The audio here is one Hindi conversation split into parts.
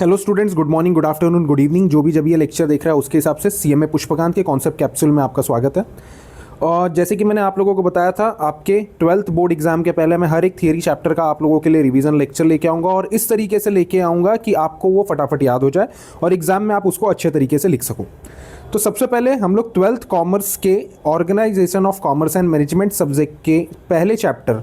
Hello students, good morning, good afternoon, good evening. जो भी जब ये लेक्चर देख रहा है उसके हिसाब से सीएमए पुष्पकांत के कॉन्सेप्ट कैप्सूल में आपका स्वागत है। और जैसे कि मैंने आप लोगों को बताया था, आपके 12th बोर्ड एग्जाम के पहले मैं हर एक थियरी चैप्टर का आप लोगों के लिए रिवीजन लेक्चर लेके आऊँगा और इस तरीके से लेके आऊँगा कि आपको वो फटाफट याद हो जाए और एग्जाम में आप उसको अच्छे तरीके से लिख सको। तो सबसे पहले हम लोग 12th कॉमर्स के organisation of commerce and management subject के पहले चैप्टर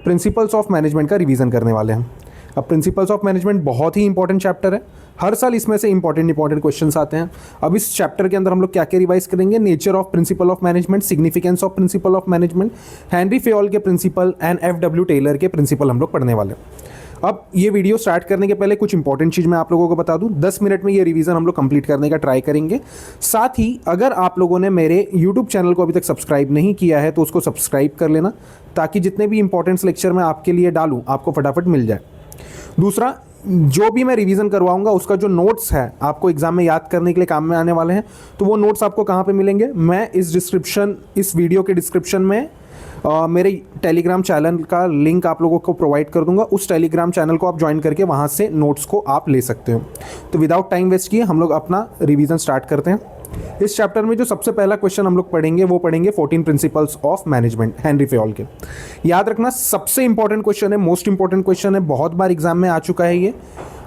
प्रिंसिपल्स ऑफ मैनेजमेंट का रिवीजन करने वाले हैं। अब प्रिंसिपल्स ऑफ मैनेजमेंट बहुत ही इंपॉर्टेंट चैप्टर है, हर साल इसमें से इंपॉर्टेंट क्वेश्चंस आते हैं। अब इस चैप्टर के अंदर हम लोग क्या क्या रिवाइज करेंगे? Nature of principle of management, significance of principle of management, Henry Fayol के प्रिंसिपल एंड एफ.डब्ल्यू. टेलर के प्रिंसिपल हम लोग पढ़ने वाले हैं। अब ये वीडियो स्टार्ट करने के पहले कुछ इंपॉर्टेंट चीज़ मैं आप लोगों को बता दूं। 10 मिनट में ये रिवीजन हम लोग कंप्लीट करने का ट्राई करेंगे। साथ ही अगर आप लोगों ने मेरे यूट्यूब चैनल को अभी तक सब्सक्राइब नहीं किया है तो उसको सब्सक्राइब कर लेना, ताकि जितने भी इंपॉर्टेंट लेक्चर मैं आपके लिए डालूँ आपको फटाफट मिल जाए। दूसरा, जो भी मैं रिवीजन करवाऊंगा उसका जो नोट्स है आपको एग्जाम में याद करने के लिए काम में आने वाले हैं, तो वो नोट्स आपको कहाँ पे मिलेंगे? मैं इस वीडियो के डिस्क्रिप्शन में मेरे टेलीग्राम चैनल का लिंक आप लोगों को प्रोवाइड कर दूंगा। उस टेलीग्राम चैनल को आप ज्वाइन करके वहाँ से नोट्स को आप ले सकते हो। तो विदाउट टाइम वेस्ट किए हम लोग अपना रिवीजन स्टार्ट करते हैं। इस चैप्टर में जो सबसे पहला क्वेश्चन हम लोग पढ़ेंगे वो पढ़ेंगे 14 principles of management, Henry Fayol के। याद रखना, सबसे इंपॉर्टेंट क्वेश्चन है, मोस्ट इंपॉर्टेंट क्वेश्चन है, बहुत बार एग्जाम में आ चुका है ये।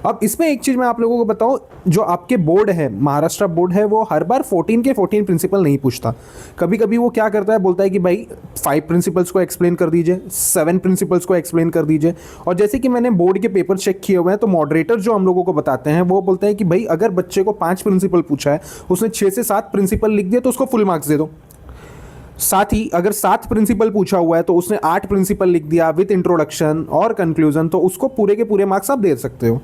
अब इसमें एक चीज़ मैं आप लोगों को बताऊं, जो आपके बोर्ड है, महाराष्ट्र बोर्ड है, वो हर बार 14 के 14 प्रिंसिपल नहीं पूछता। कभी कभी वो क्या करता है, बोलता है कि भाई 5 प्रिंसिपल्स को एक्सप्लेन कर दीजिए, 7 प्रिंसिपल्स को एक्सप्लेन कर दीजिए। और जैसे कि मैंने बोर्ड के पेपर चेक किए हुए हैं, तो मॉडरेटर जो हम लोगों को बताते हैं वो बोलते हैं कि भाई अगर बच्चे को 5 प्रिंसिपल पूछा है, उसने 6 से 7 प्रिंसिपल लिख दिया तो उसको फुल मार्क्स दे दो। साथ ही अगर 7 प्रिंसिपल पूछा हुआ है तो उसने 8 प्रिंसिपल लिख दिया विद इंट्रोडक्शन और कंक्लूजन, तो उसको पूरे के पूरे मार्क्स आप दे सकते हो।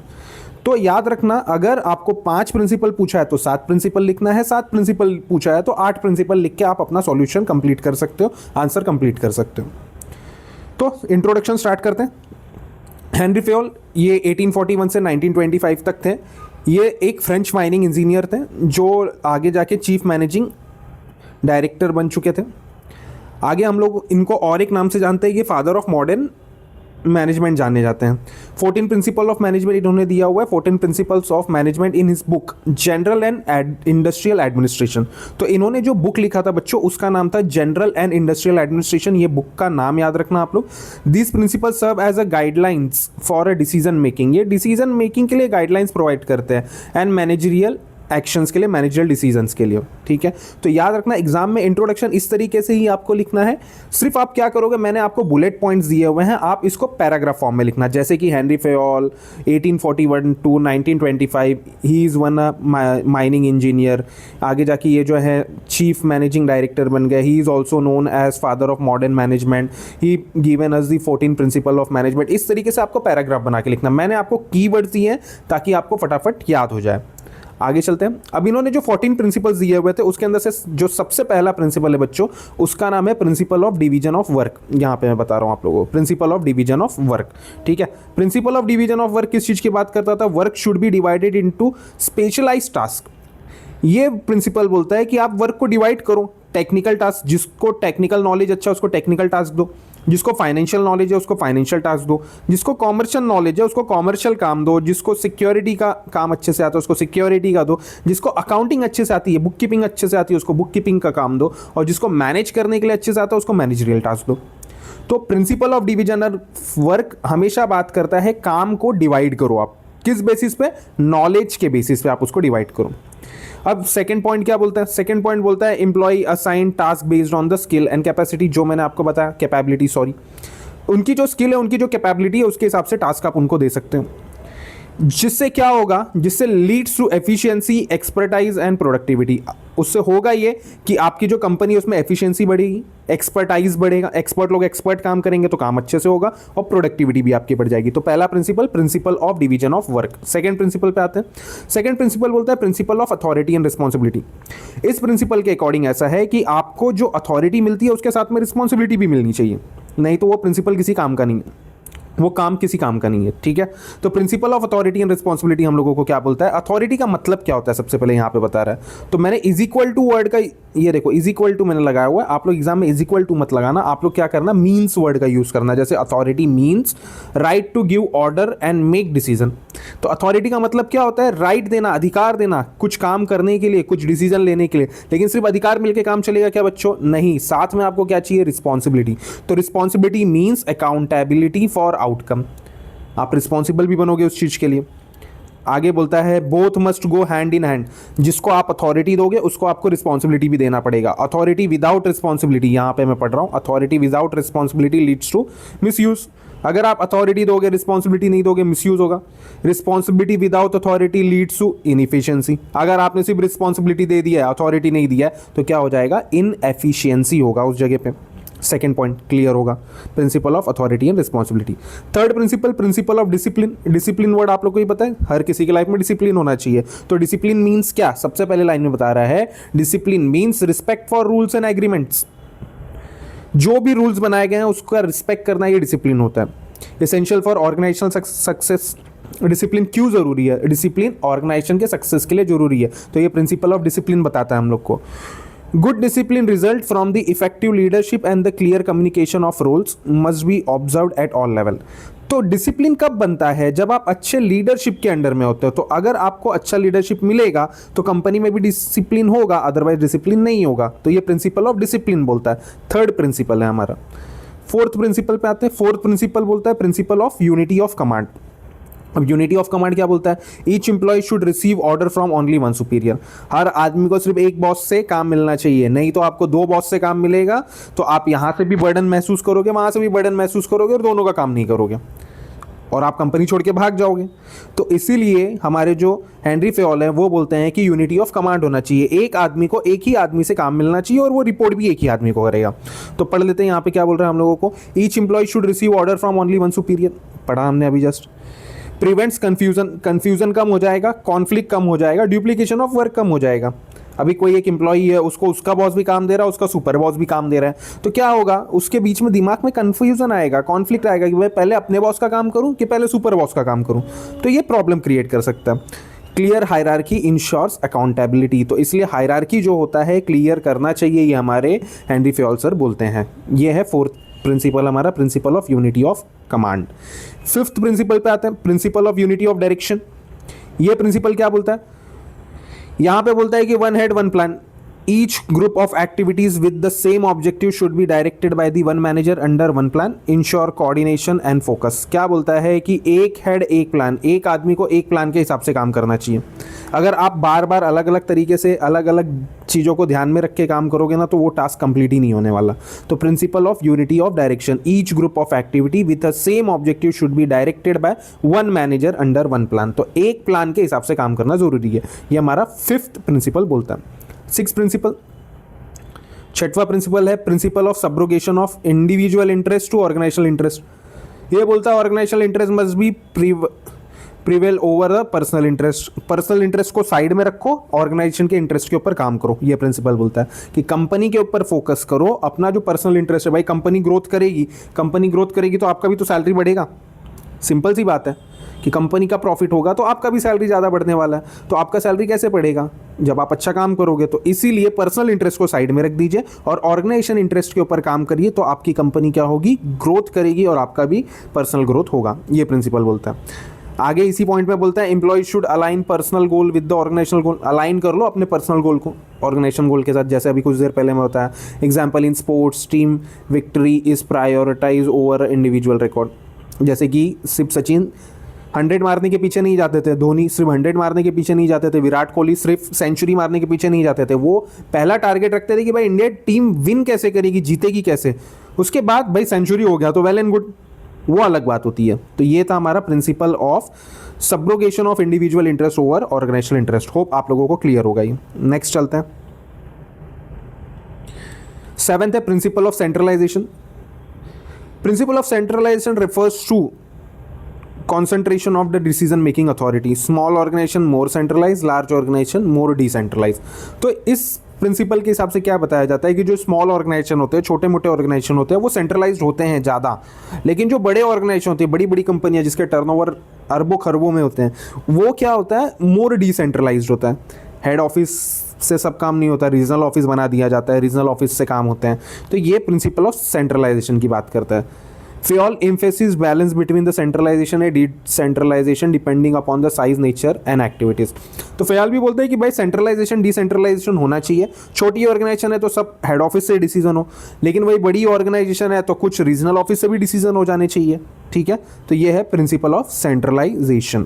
तो याद रखना, अगर आपको 5 प्रिंसिपल पूछा है तो 7 प्रिंसिपल लिखना है, 7 प्रिंसिपल पूछा है तो 8 प्रिंसिपल लिख के आप अपना सॉल्यूशन कंप्लीट कर सकते हो, आंसर कंप्लीट कर सकते हो। तो इंट्रोडक्शन स्टार्ट करते हैं। हेनरी फेयोल ये 1841 से 1925 तक थे। ये एक फ्रेंच माइनिंग इंजीनियर थे जो आगे जाके चीफ मैनेजिंग डायरेक्टर बन चुके थे। आगे हम लोग इनको और एक नाम से जानते हैं, ये फादर ऑफ मॉडर्न मैनेजमेंट जाने जाते हैं। 14 प्रिंसिपल ऑफ मैनेजमेंट इन्होंने दिया हुआ है, 14 principles of management in his book general and industrial administration. तो इन्होंने जो बुक लिखा था बच्चों, उसका नाम था जनरल एंड इंडस्ट्रियल एडमिनिस्ट्रेशन। ये बुक का नाम याद रखना आप लोग। This principle serve as a guidelines for a decision making. ये डिसीजन मेकिंग के लिए गाइडलाइंस प्रोवाइड करते हैं एंड मैनेजरियल एक्शंस के लिए, मैनेजरियल डिसीजंस के लिए। ठीक है, तो याद रखना एग्जाम में इंट्रोडक्शन इस तरीके से ही आपको लिखना है। सिर्फ आप क्या करोगे, मैंने आपको बुलेट पॉइंट्स दिए हुए हैं, आप इसको पैराग्राफ फॉर्म में लिखना। जैसे कि Henry Fayol 1841 to 1925 he is one mining engineer. आगे जाके ये जो है चीफ मैनेजिंग डायरेक्टर बन गए। He is also known as father of modern management. He given us the 14 principle of management. इस तरीके से आपको पैराग्राफ बना के लिखना। मैंने आपको कीवर्ड्स दिए हैं ताकि आपको फटाफट याद हो जाए। आगे चलते हैं। अब इन्होंने जो 14 प्रिंसिपल्स दिए हुए थे उसके अंदर से जो सबसे पहला प्रिंसिपल है बच्चों, उसका नाम है principle of division of work. यहाँ पे मैं बता रहा हूँ आप लोगों को, principle of division of work. ठीक है, principle of division of work किस चीज़ की बात करता था? Work should be divided into specialised task. ये प्रिंसिपल बोलता है कि आप वर्क को डिवाइड करो। टेक्निकल टास्क, जिसको टेक्निकल नॉलेज अच्छा है उसको टेक्निकल टास्क दो, जिसको फाइनेंशियल नॉलेज है उसको फाइनेंशियल टास्क दो, जिसको कॉमर्शियल नॉलेज है उसको कॉमर्शियल काम दो, जिसको सिक्योरिटी का काम अच्छे से आता है उसको सिक्योरिटी का दो, जिसको अकाउंटिंग अच्छे से आती है, बुक कीपिंग अच्छे से आती है उसको बुक कीपिंग का काम दो, और जिसको मैनेज करने के लिए अच्छे से आता है उसको मैनेजरियल टास्क दो। तो प्रिंसिपल ऑफ डिविजनल वर्क हमेशा बात करता है काम को डिवाइड करो। आप किस बेसिस पे? नॉलेज के बेसिस पे आप उसको डिवाइड करो। अब सेकंड पॉइंट क्या बोलता है? सेकंड पॉइंट बोलता है employ assign task based on the skill and capacity. जो मैंने आपको बताया, कैपेबिलिटी, सॉरी, उनकी जो स्किल है, उनकी जो कैपेबिलिटी है, उसके हिसाब से टास्क आप उनको दे सकते हो। जिससे क्या होगा? जिससे leads to efficiency, expertise and productivity. उससे होगा ये कि आपकी जो कंपनी है उसमें एफिशिएंसी बढ़ेगी, एक्सपर्टाइज बढ़ेगा, एक्सपर्ट लोग एक्सपर्ट काम करेंगे तो काम अच्छे से होगा और प्रोडक्टिविटी भी आपकी बढ़ जाएगी। तो पहला principle, principle of division of work. Second principle पे आते हैं। सेकंड प्रिंसिपल बोलता है principle of authority and responsibility. इस प्रिंसिपल के अकॉर्डिंग ऐसा है कि आपको जो अथॉरिटी मिलती है उसके साथ में रिस्पॉन्सिबिलिटी भी मिलनी चाहिए, नहीं तो वो प्रिंसिपल किसी काम का नहीं है। वो काम किसी काम का नहीं है, ठीक है। तो principal of authority and responsibility हम लोगों को क्या बोलता है, अथॉरिटी का मतलब क्या होता है सबसे पहले यहाँ पे बता रहा है। तो मैंने इज इक्वल टू वर्ड का, ये देखो इज इक्वल टू मैंने लगाया हुआ है, आप लोग एग्जाम में इज इक्वल टू मत लगाना, आप लोग क्या करना, मीन्स वर्ड का यूज करना। जैसे authority means right to give order and make decision. तो अथॉरिटी का मतलब क्या होता है, राइट देना, अधिकार देना कुछ काम करने के लिए, कुछ डिसीजन लेने के लिए। लेकिन सिर्फ अधिकार मिलकर काम चलेगा क्या बच्चों, नहीं, साथ में आपको क्या चाहिए, रिस्पॉन्सिबिलिटी। तो responsibility means accountability for outcome, आप रिस्पॉन्सिबल भी बनोगे उस चीज़ के लिए। आगे बोलता है both must go hand in hand, जिसको आप अथॉरिटी दोगे उसको आपको रिस्पॉन्सिबिलिटी भी देना पड़ेगा। अथॉरिटी विदाउट रिस्पॉन्सिबिलिटी, यहाँ पे मैं पढ़ रहा हूँ, authority without responsibility leads to misuse. अगर आप अथॉरिटी दोगे रिस्पॉन्सिबिलिटी नहीं दोगे, मिसयूज होगा। Responsibility without authority leads to inefficiency, अगर आपने सिर्फ रिस्पॉन्सिबिलिटी दे दिया है, अथॉरिटी नहीं दिया है, तो क्या हो जाएगा, इनएफिशिएंसी होगा उस जगह पे। सेकेंड पॉइंट क्लियर होगा, principle of authority and responsibility. Third principal, principle of discipline. Discipline word आप लोग को ही पता है, हर किसी की लाइफ में डिसिप्लिन होना चाहिए। तो डिसिप्लिन मीन्स क्या, सबसे पहले लाइन में बता रहा है, discipline means respect for rules and agreements. जो भी रूल्स बनाए गए हैं उसका रिस्पेक्ट करना, ये डिसिप्लिन होता है। Essential for organisational success. Discipline क्यों जरूरी है, डिसिप्लिन ऑर्गेनाइजेशन के सक्सेस के लिए जरूरी है, तो ये प्रिंसिपल ऑफ डिसिप्लिन बताता है हम लोग को। Good discipline result from the effective leadership and the clear communication of roles must be observed at all level। तो डिसिप्लिन कब बनता है, जब आप अच्छे लीडरशिप के अंडर में होते हो। तो अगर आपको अच्छा लीडरशिप मिलेगा तो कंपनी में भी डिसिप्लिन होगा, अदरवाइज डिसिप्लिन नहीं होगा। तो ये प्रिंसिपल ऑफ डिसिप्लिन बोलता है, थर्ड प्रिंसिपल है हमारा। फोर्थ प्रिंसिपल पे आते हैं। फोर्थ प्रिंसिपल बोलता है principle of unity of command. अब यूनिटी ऑफ कमांड क्या बोलता है, each employee should receive order from only one superior. हर आदमी को सिर्फ एक बॉस से काम मिलना चाहिए, नहीं तो आपको दो बॉस से काम मिलेगा तो आप यहां से भी बर्डन महसूस करोगे, वहां से भी बर्डन महसूस करोगे और दोनों का काम नहीं करोगे और आप कंपनी छोड़ के भाग जाओगे। तो इसीलिए हमारे जो हेनरी फेयोल है वो बोलते हैं कि यूनिटी ऑफ कमांड होना चाहिए, एक आदमी को एक ही आदमी से काम मिलना चाहिए और वो रिपोर्ट भी एक ही आदमी को करेगा। तो पढ़ लेते हैं यहाँ पे क्या बोल रहे हैं हम लोगों को, each employee should receive order from only one superior, पढ़ा हमने अभी जस्ट। प्रिवेंट्स कन्फ्यूजन, कन्फ्यूजन कम हो जाएगा, कॉन्फ्लिक्ट कम हो जाएगा, ड्यूप्लीकेशन ऑफ वर्क कम हो जाएगा। अभी कोई एक एम्प्लॉई है, उसको उसका बॉस भी काम दे रहा है, उसका सुपर बॉस भी काम दे रहा है, तो क्या होगा, उसके बीच में दिमाग में कन्फ्यूजन आएगा, कॉन्फ्लिक्ट आएगा कि भाई पहले अपने बॉस का काम करूं कि पहले सुपर बॉस का काम करूं। तो ये प्रॉब्लम क्रिएट कर सकता है। क्लियर हायरार्की इंश्योर्स अकाउंटेबिलिटी, तो इसलिए हायरार्की जो होता है क्लियर करना चाहिए, ये हमारे हेनरी फेयोल सर बोलते हैं। ये है फोर्थ प्रिंसिपल हमारा, principle of unity of command. Fifth principle पे आते हैं, principle of unity of direction. ये प्रिंसिपल क्या बोलता है, यहां पे बोलता है कि one head one plan, each group of activities with the same objective should be directed by the one manager under one plan, ensure coordination and focus. क्या बोलता है कि एक हेड एक प्लान, एक आदमी को एक प्लान के हिसाब से काम करना चाहिए। अगर आप बार बार अलग अलग तरीके से अलग अलग चीज़ों को ध्यान में रख के काम करोगे ना तो वो टास्क कंप्लीट ही नहीं होने वाला। तो principal of unity of direction, each group of activity with the same objective should be directed by one manager under one plan. तो एक प्लान के हिसाब से काम करना जरूरी है, ये हमारा फिफ्थ प्रिंसिपल बोलता है। सिक्स प्रिंसिपल, छठवां प्रिंसिपल है principle of subrogation of individual interest to organisational interest. ये बोलता है organisational interest must be prevail over the personal interest. Personal interest को साइड में रखो, ऑर्गेनाइजेशन के इंटरेस्ट के ऊपर काम करो। ये प्रिंसिपल बोलता है कि कंपनी के ऊपर फोकस करो, अपना जो पर्सनल इंटरेस्ट है, भाई कंपनी ग्रोथ करेगी, कंपनी ग्रोथ करेगी तो आपका भी तो सैलरी बढ़ेगा, सिंपल सी बात है कि कंपनी का प्रॉफिट होगा तो आपका भी सैलरी ज़्यादा बढ़ने वाला है। तो आपका सैलरी कैसे बढ़ेगा, जब आप अच्छा काम करोगे। तो इसीलिए पर्सनल इंटरेस्ट को साइड में रख दीजिए और ऑर्गेनाइजेशन इंटरेस्ट के ऊपर काम करिए, तो आपकी कंपनी क्या होगी, ग्रोथ करेगी और आपका भी पर्सनल ग्रोथ होगा। ये प्रिंसिपल बोलता है। आगे इसी पॉइंट पे बोलता है employ should align personal goal with the organisational goal. Align कर लो अपने पर्सनल गोल को ऑर्गेनाइजेशन गोल के साथ, जैसे अभी कुछ देर पहले मैं बताया। Example, in sports team victory is prioritise over individual record. जैसे कि सिर्फ सचिन 100 मारने के पीछे नहीं जाते थे, धोनी सिर्फ 100 मारने के पीछे नहीं जाते थे, विराट कोहली सिर्फ सेंचुरी मारने के पीछे नहीं जाते थे। वो पहला टारगेट रखते थे कि भाई इंडिया टीम विन कैसे करेगी, जीतेगी कैसे। उसके बाद भाई सेंचुरी हो गया तो वेल एंड गुड, वो अलग बात होती है। तो ये था हमारा principle of subrogation of individual interest over organisational interest. Hope आप लोगों को क्लियर होगा ये। नेक्स्ट चलते हैं, सेवेंथ है principle of centralisation. Principle of centralisation refers to concentration of the decision making authority, small organization more centralized, large organization more decentralized। तो इस प्रिंसिपल के हिसाब से क्या बताया जाता है कि जो स्मॉल ऑर्गेनाइजेशन होते हैं, छोटे मोटे ऑर्गेनाइजेशन होते हैं, वो सेंट्रलाइज्ड होते हैं ज़्यादा, लेकिन जो बड़े ऑर्गेनाइजेशन होते हैं, बड़ी बड़ी कंपनियां जिसके टर्नओवर अरबों खरबों में होते हैं, वो क्या होता है, मोर डिसेंट्रलाइज्ड होता है। हेड ऑफिस से सब काम नहीं होता, रीजनल ऑफिस बना दिया जाता है, रीजनल ऑफिस से काम होते हैं। तो ये प्रिंसिपल ऑफ सेंट्रलाइजेशन की बात करता है। Fayol emphasizes balance between the centralization and decentralization depending upon the size, nature and activities। तो फयाल भी बोलते हैं कि भाई सेंट्रलाइजेशन डिसेंट्रलाइजेशन होना चाहिए। छोटी ऑर्गेनाइजेशन है तो सब हेड ऑफिस से डिसीजन हो, लेकिन वही बड़ी ऑर्गेनाइजेशन है तो कुछ रीजनल ऑफिस से भी डिसीजन हो जाने चाहिए। ठीक है, तो ये है प्रिंसिपल ऑफ सेंट्रलाइजेशन।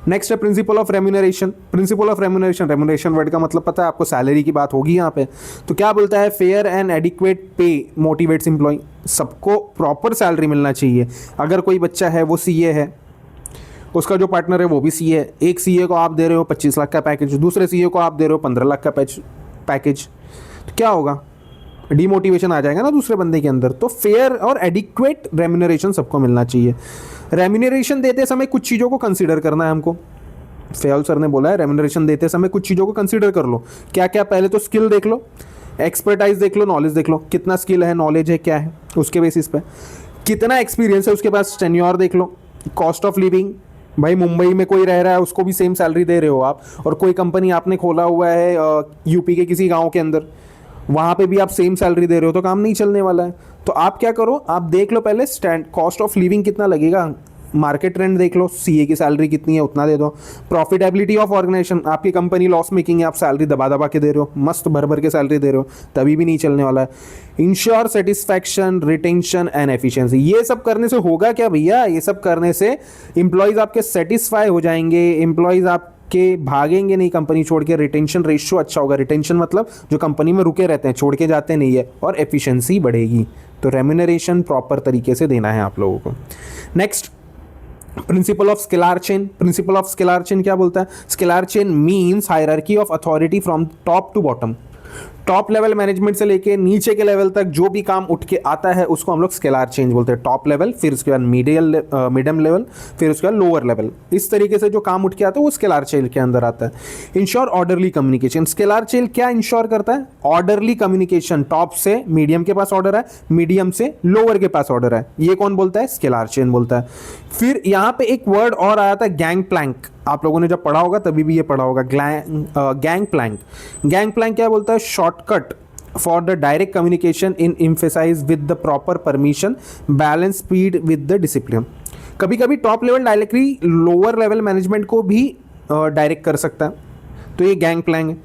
नेक्स्ट है principle of remuneration. Principle of remuneration, remuneration word का मतलब पता है आपको, सैलरी की बात होगी यहाँ पे। तो क्या बोलता है, फेयर एंड एडिक्वेट पे मोटिवेट्स एम्प्लॉय। सबको प्रॉपर सैलरी मिलना चाहिए। अगर कोई बच्चा है वो सीए है, उसका जो पार्टनर है वो भी सीए है, एक सीए को आप दे रहे हो 25 लाख का पैकेज, दूसरे सीए को आप दे रहे हो 15 लाख का पैकेज, तो क्या होगा, डीमोटिवेशन आ जाएगा ना दूसरे बंदे के अंदर। तो फेयर और एडिक्वेट रेम्यूनरेशन सबको मिलना चाहिए। रेम्यूनरेशन देते समय कुछ चीज़ों को कंसीडर करना है हमको। फयाल सर ने बोला है रेम्यूनरेशन देते समय कुछ चीज़ों को कंसीडर कर लो। क्या क्या, पहले तो स्किल देख लो, एक्सपर्टाइज देख लो, नॉलेज देख लो, कितना स्किल है, नॉलेज है, क्या है, उसके बेसिस पे कितना एक्सपीरियंस है उसके पास, टेन्योर देख लो, कॉस्ट ऑफ लिविंग। भाई मुंबई में कोई रह रहा है उसको भी सेम सैलरी दे रहे हो आप, और कोई कंपनी आपने खोला हुआ है यूपी के किसी गाँव के अंदर, वहाँ पे भी आप सेम सैलरी दे रहे हो, तो काम नहीं चलने वाला है। तो आप क्या करो, आप देख लो पहले कॉस्ट ऑफ लिविंग कितना लगेगा, मार्केट ट्रेंड देख लो, सीए की सैलरी कितनी है उतना दे दो। प्रॉफिटेबिलिटी ऑफ ऑर्गेनाइजेशन, आपकी कंपनी लॉस मेकिंग है, आप सैलरी दबा दबा के दे रहे हो, मस्त भर भर के सैलरी दे रहे हो, तभी भी नहीं चलने वाला है। Ensure satisfaction, retention and efficiency. ये सब करने से होगा क्या भैया, ये सब करने से एम्प्लॉयज़ आपके सेटिस्फाई हो जाएंगे, एम्प्लॉयज़ आपके भागेंगे नहीं कंपनी छोड़ के, रिटेंशन रेशियो अच्छा होगा। रिटेंशन मतलब जो कंपनी में रुके रहते हैं, छोड़ के जाते नहीं है, और एफिशिएंसी बढ़ेगी। तो रेम्यूनरेशन प्रॉपर तरीके से देना है आप लोगों को। Next, principle of scalar chain. Principle of scalar chain क्या बोलता है, scalar chain means hierarchy of authority from top to bottom. Top level management से लेके नीचे के लेवल तक जो भी काम उठ के आता है उसको हम लोग स्केलार चेंज बोलते हैं। टॉप लेवल, फिर उसके बाद मीडियम लेवल, फिर उसके बाद लोअर लेवल, इस तरीके से जो काम उठ के आता है वो स्केलार चेन के अंदर आता है। Ensure orderly communication. Scalar chain क्या इंश्योर करता है, ऑर्डरली कम्युनिकेशन। टॉप से मीडियम के पास ऑर्डर है, मीडियम से लोअर के पास ऑर्डर है, ये कौन बोलता है, स्केलार चेन बोलता है। फिर यहाँ पे एक वर्ड और आया था, गैंग प्लैंक। आप लोगों ने जब पढ़ा होगा तभी भी ये पढ़ा होगा, गैंग प्लैंक। गैंग प्लैंक क्या बोलता है, shortcut for the direct communication in emphasise with the proper permission, balance speed with the discipline. कभी कभी top level directly lower level management को भी डायरेक्ट कर सकता है, तो ये गैंग प्लैंक है।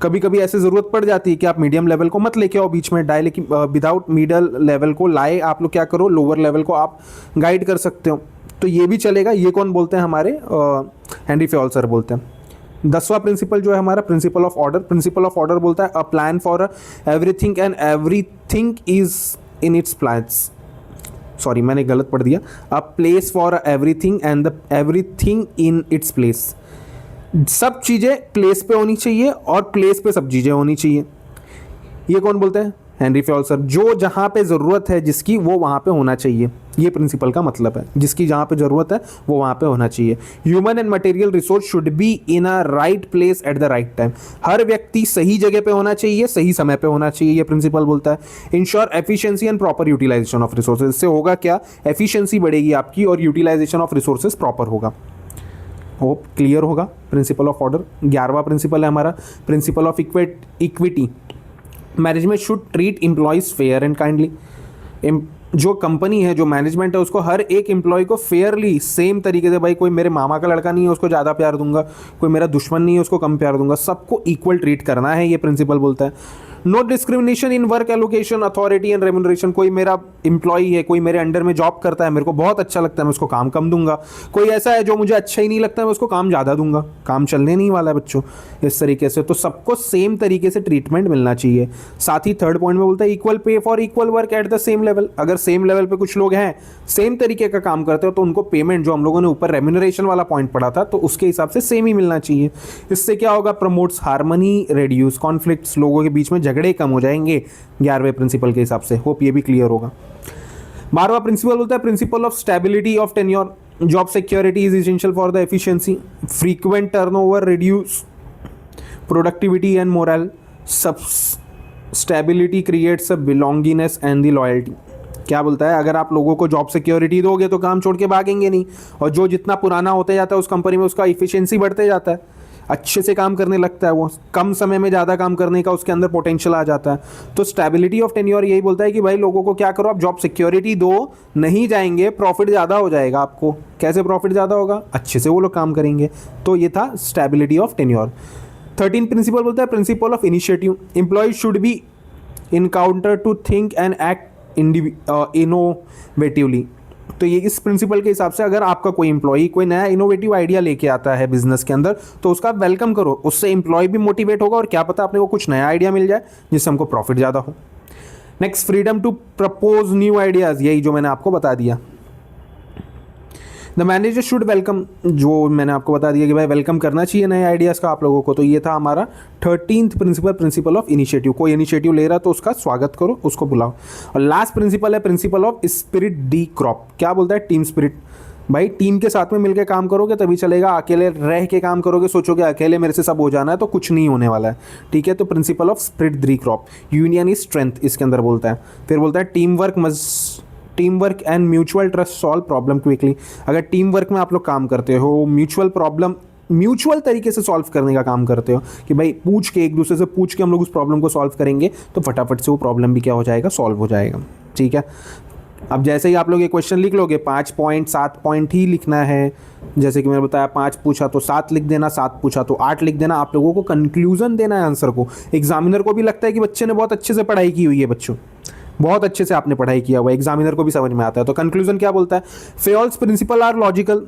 कभी कभी ऐसे ज़रूरत पड़ जाती है कि आप मीडियम लेवल को मत लेके आओ बीच में, डायरेक्ट विदाउट मिडल लेवल को लाए, आप लोग क्या करो, लोअर लेवल को आप गाइड कर सकते हो, तो ये भी चलेगा। ये कौन बोलते हैं, हमारे हेनरी फयाल सर बोलते हैं। 10वां प्रिंसिपल जो है हमारा, principle of order. Principal of order बोलता है a plan for everything and everything is in its plans. Sorry मैंने गलत पढ़ दिया, a place for everything and the everything in its place. सब चीज़ें प्लेस पे होनी चाहिए और प्लेस पे सब चीज़ें होनी चाहिए। ये कौन बोलते हैं, हेनरी फयाल सर। जो जहाँ पे ज़रूरत है जिसकी, वो वहाँ पे होना चाहिए, ये प्रिंसिपल का मतलब है। जिसकी जहाँ पे ज़रूरत है वो वहाँ पे होना चाहिए। Human and material resource should be in a right place at the right time. हर व्यक्ति सही जगह पे होना चाहिए, सही समय पे होना चाहिए, ये प्रिंसिपल बोलता है। Ensure efficiency and proper utilisation of resources. इससे होगा क्या, एफिशिएंसी बढ़ेगी आपकी और यूटिलाइजेशन ऑफ रिसोर्सेज प्रॉपर होगा। होप क्लियर होगा प्रिंसिपल ऑफ ऑर्डर। 11वां प्रिंसिपल है हमारा, principle of equity. Management should treat employees fair and kindly. जो कंपनी है, जो मैनेजमेंट है, उसको हर एक एम्प्लॉय को फेयरली सेम तरीके से, भाई कोई मेरे मामा का लड़का नहीं है उसको ज़्यादा प्यार दूंगा, कोई मेरा दुश्मन नहीं है उसको कम प्यार दूंगा, सबको इक्वल ट्रीट करना है, ये प्रिंसिपल बोलता है। No discrimination in work allocation, authority and remuneration. कोई मेरा एम्प्लॉई है, कोई मेरे अंडर में जॉब करता है, मेरे को बहुत अच्छा लगता है, मैं उसको काम कम दूंगा। कोई ऐसा है जो मुझे अच्छा ही नहीं लगता है, मैं उसको काम ज़्यादा दूंगा, काम चलने नहीं वाला है बच्चों, इस तरीके से। तो सबको सेम तरीके से ट्रीटमेंट मिलना चाहिए। साथ ही थर्ड पॉइंट में बोलता है equal pay for equal work at the same level. अगर सेम लेवल पे कुछ लोग हैं, सेम तरीके का काम करते हो, तो उनको पेमेंट, जो हम लोगों ने ऊपर रेम्यूनरेशन वाला पॉइंट पढ़ा था, तो उसके हिसाब से सेम ही मिलना चाहिए। इससे क्या होगा, प्रमोट्स हार्मनी, रेड्यूस कॉन्फ्लिक्ट्स, लोगों के बीच में झगड़े कम हो जाएंगे 11वें प्रिंसिपल के हिसाब से। होप ये भी क्लियर होगा। 12वां प्रिंसिपल बोलता है principle of stability of tenure. Job security is essential for the efficiency, frequent turnover reduce productivity and morale, सब stability creates a belongingness and the loyalty. क्या बोलता है, अगर आप लोगों को जॉब सिक्योरिटी दोगे तो काम छोड़ के भागेंगे नहीं, और जो जितना पुराना होते जाता है उस कंपनी में उसका इफिशिएंसी बढ़ते जाता है, अच्छे से काम करने लगता है, वो कम समय में ज़्यादा काम करने का उसके अंदर पोटेंशियल आ जाता है। तो स्टेबिलिटी ऑफ टेन्योर यही बोलता है कि भाई लोगों को क्या करो, आप जॉब सिक्योरिटी दो, नहीं जाएंगे, प्रॉफिट ज़्यादा हो जाएगा आपको। कैसे प्रॉफिट ज़्यादा होगा, अच्छे से वो लोग काम करेंगे। तो ये था स्टेबिलिटी ऑफ टेन्योर। 13 प्रिंसिपल बोलता है principle of initiative. Employ should be encounter to think and act innovatively. तो ये इस प्रिंसिपल के हिसाब से अगर आपका कोई एम्प्लॉय कोई नया इनोवेटिव आइडिया लेके आता है बिजनेस के अंदर, तो उसका वेलकम करो, उससे एम्प्लॉय भी मोटिवेट होगा और क्या पता अपने को कुछ नया आइडिया मिल जाए जिससे हमको प्रॉफिट ज़्यादा हो। Next, freedom to propose new ideas, यही जो मैंने आपको बता दिया। द मैनेजर शुड वेलकम, जो मैंने आपको बता दिया कि भाई वेलकम करना चाहिए नए आइडियाज़ का आप लोगों को। तो ये था हमारा 13th principle, principle of initiative. कोई इनिशिएटिव ले रहा तो उसका स्वागत करो, उसको बुलाओ। और लास्ट प्रिंसिपल है principle of spirit de crop. क्या बोलता है, टीम स्पिरिट। भाई टीम के साथ में मिलकर काम करोगे तभी चलेगा, अकेले रह के काम करोगे, सोचोगे अकेले मेरे से सब हो जाना है, तो कुछ नहीं होने वाला है। ठीक है, तो principal of spirit de crop. Union is strength इसके अंदर बोलता है। फिर बोलता है team work and mutual trust solve problem quickly. अगर टीम वर्क में आप लोग काम करते हो, म्यूचुअल तरीके से सॉल्व करने का काम करते हो कि भाई पूछ के, एक दूसरे से पूछ के हम लोग उस प्रॉब्लम को सॉल्व करेंगे, तो फटाफट से वो प्रॉब्लम भी क्या हो जाएगा, सॉल्व हो जाएगा। ठीक है, अब जैसे ही आप लोग ये क्वेश्चन लिख लोगे, 5 पॉइंट 7 पॉइंट ही लिखना है। जैसे कि मैंने बताया, 5 पूछा तो 7 लिख देना, 7 पूछा तो 8 लिख देना। आप लोगों को कंक्लूजन देना है आंसर को। एग्जामिनर को भी लगता है कि बच्चे ने बहुत अच्छे से पढ़ाई की हुई है, बच्चों बहुत अच्छे से आपने पढ़ाई किया हुआ है, एग्जामिनर को भी समझ में आता है। तो कंक्लूजन क्या बोलता है, फेयल्स प्रिंसिपल आर लॉजिकल।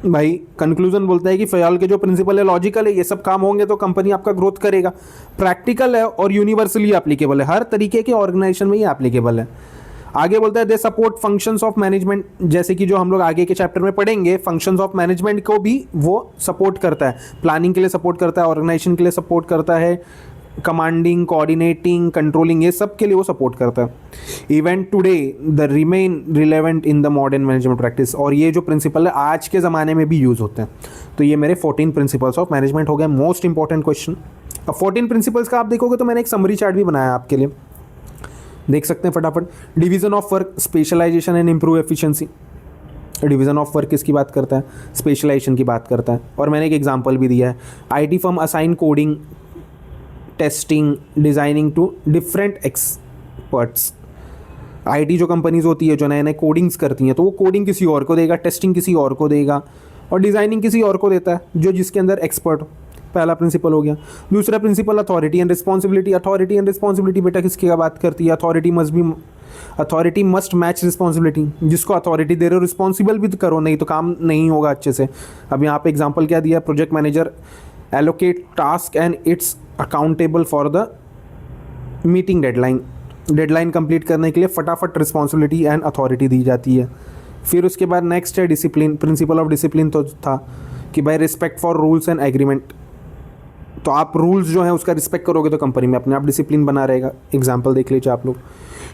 भाई कंक्लूजन बोलता है कि फेयल के जो प्रिंसिपल है लॉजिकल है, ये सब काम होंगे तो कंपनी आपका ग्रोथ करेगा। प्रैक्टिकल है और यूनिवर्सली एप्लीकेबल है, हर तरीके के ऑर्गेनाइजेशन में ये एप्लीकेबल है। आगे बोलता है they support functions of management, जैसे कि जो हम लोग आगे के चैप्टर में पढ़ेंगे, फंक्शंस ऑफ मैनेजमेंट को भी वो सपोर्ट करता है। प्लानिंग के लिए सपोर्ट करता है, ऑर्गेनाइजेशन के लिए सपोर्ट करता है, कमांडिंग, कोऑर्डिनेटिंग, कंट्रोलिंग, ये सब के लिए वो सपोर्ट करता है। Event today the remain relevant in the modern management practice, और ये जो प्रिंसिपल है आज के ज़माने में भी यूज़ होते हैं। तो ये मेरे 14 प्रिंसिपल्स ऑफ मैनेजमेंट हो गए, मोस्ट इंपॉर्टेंट क्वेश्चन। अब 14 प्रिंसिपल्स का आप देखोगे तो मैंने एक समरी चार्ट भी बनाया आपके लिए, देख सकते हैं फटाफट। Division of work, specialisation and improve efficiency. Division of work किसकी बात करता है, स्पेशलाइजेशन की बात करता है। और मैंने एक एग्जांपल भी दिया है, IT firm assign coding, testing, designing to different experts. IT जो कंपनीज होती है जो नए नए कोडिंग्स करती हैं, तो वो कोडिंग किसी और को देगा, टेस्टिंग किसी और को देगा, और डिज़ाइनिंग किसी और को देता है जो जिसके अंदर एक्सपर्ट हो। पहला प्रिंसिपल हो गया। दूसरा principle authority and responsibility. Authority and responsibility बेटा किसकी बात करती है, अथॉरिटी मस्ट मैच रिस्पॉन्सिबिलिटी। जिसको अथॉरिटी दे रहे हो रिस्पॉन्सिबल भी तो करो, नहीं तो काम नहीं होगा अच्छे से। अब यहाँ पे एग्जांपल क्या दिया, project manager allocate task and it's accountable for the meeting deadline complete करने के लिए फटाफट रिस्पॉन्सिबिलिटी एंड अथॉरिटी दी जाती है। फिर उसके बाद नेक्स्ट है डिसिप्लिन। प्रिंसिपल ऑफ डिसिप्लिन तो था कि भाई respect for rules and agreement, तो आप रूल्स जो है उसका रिस्पेक्ट करोगे तो कंपनी में अपने आप डिसिप्लिन बना रहेगा। एग्जाम्पल देख लीजिए आप लोग।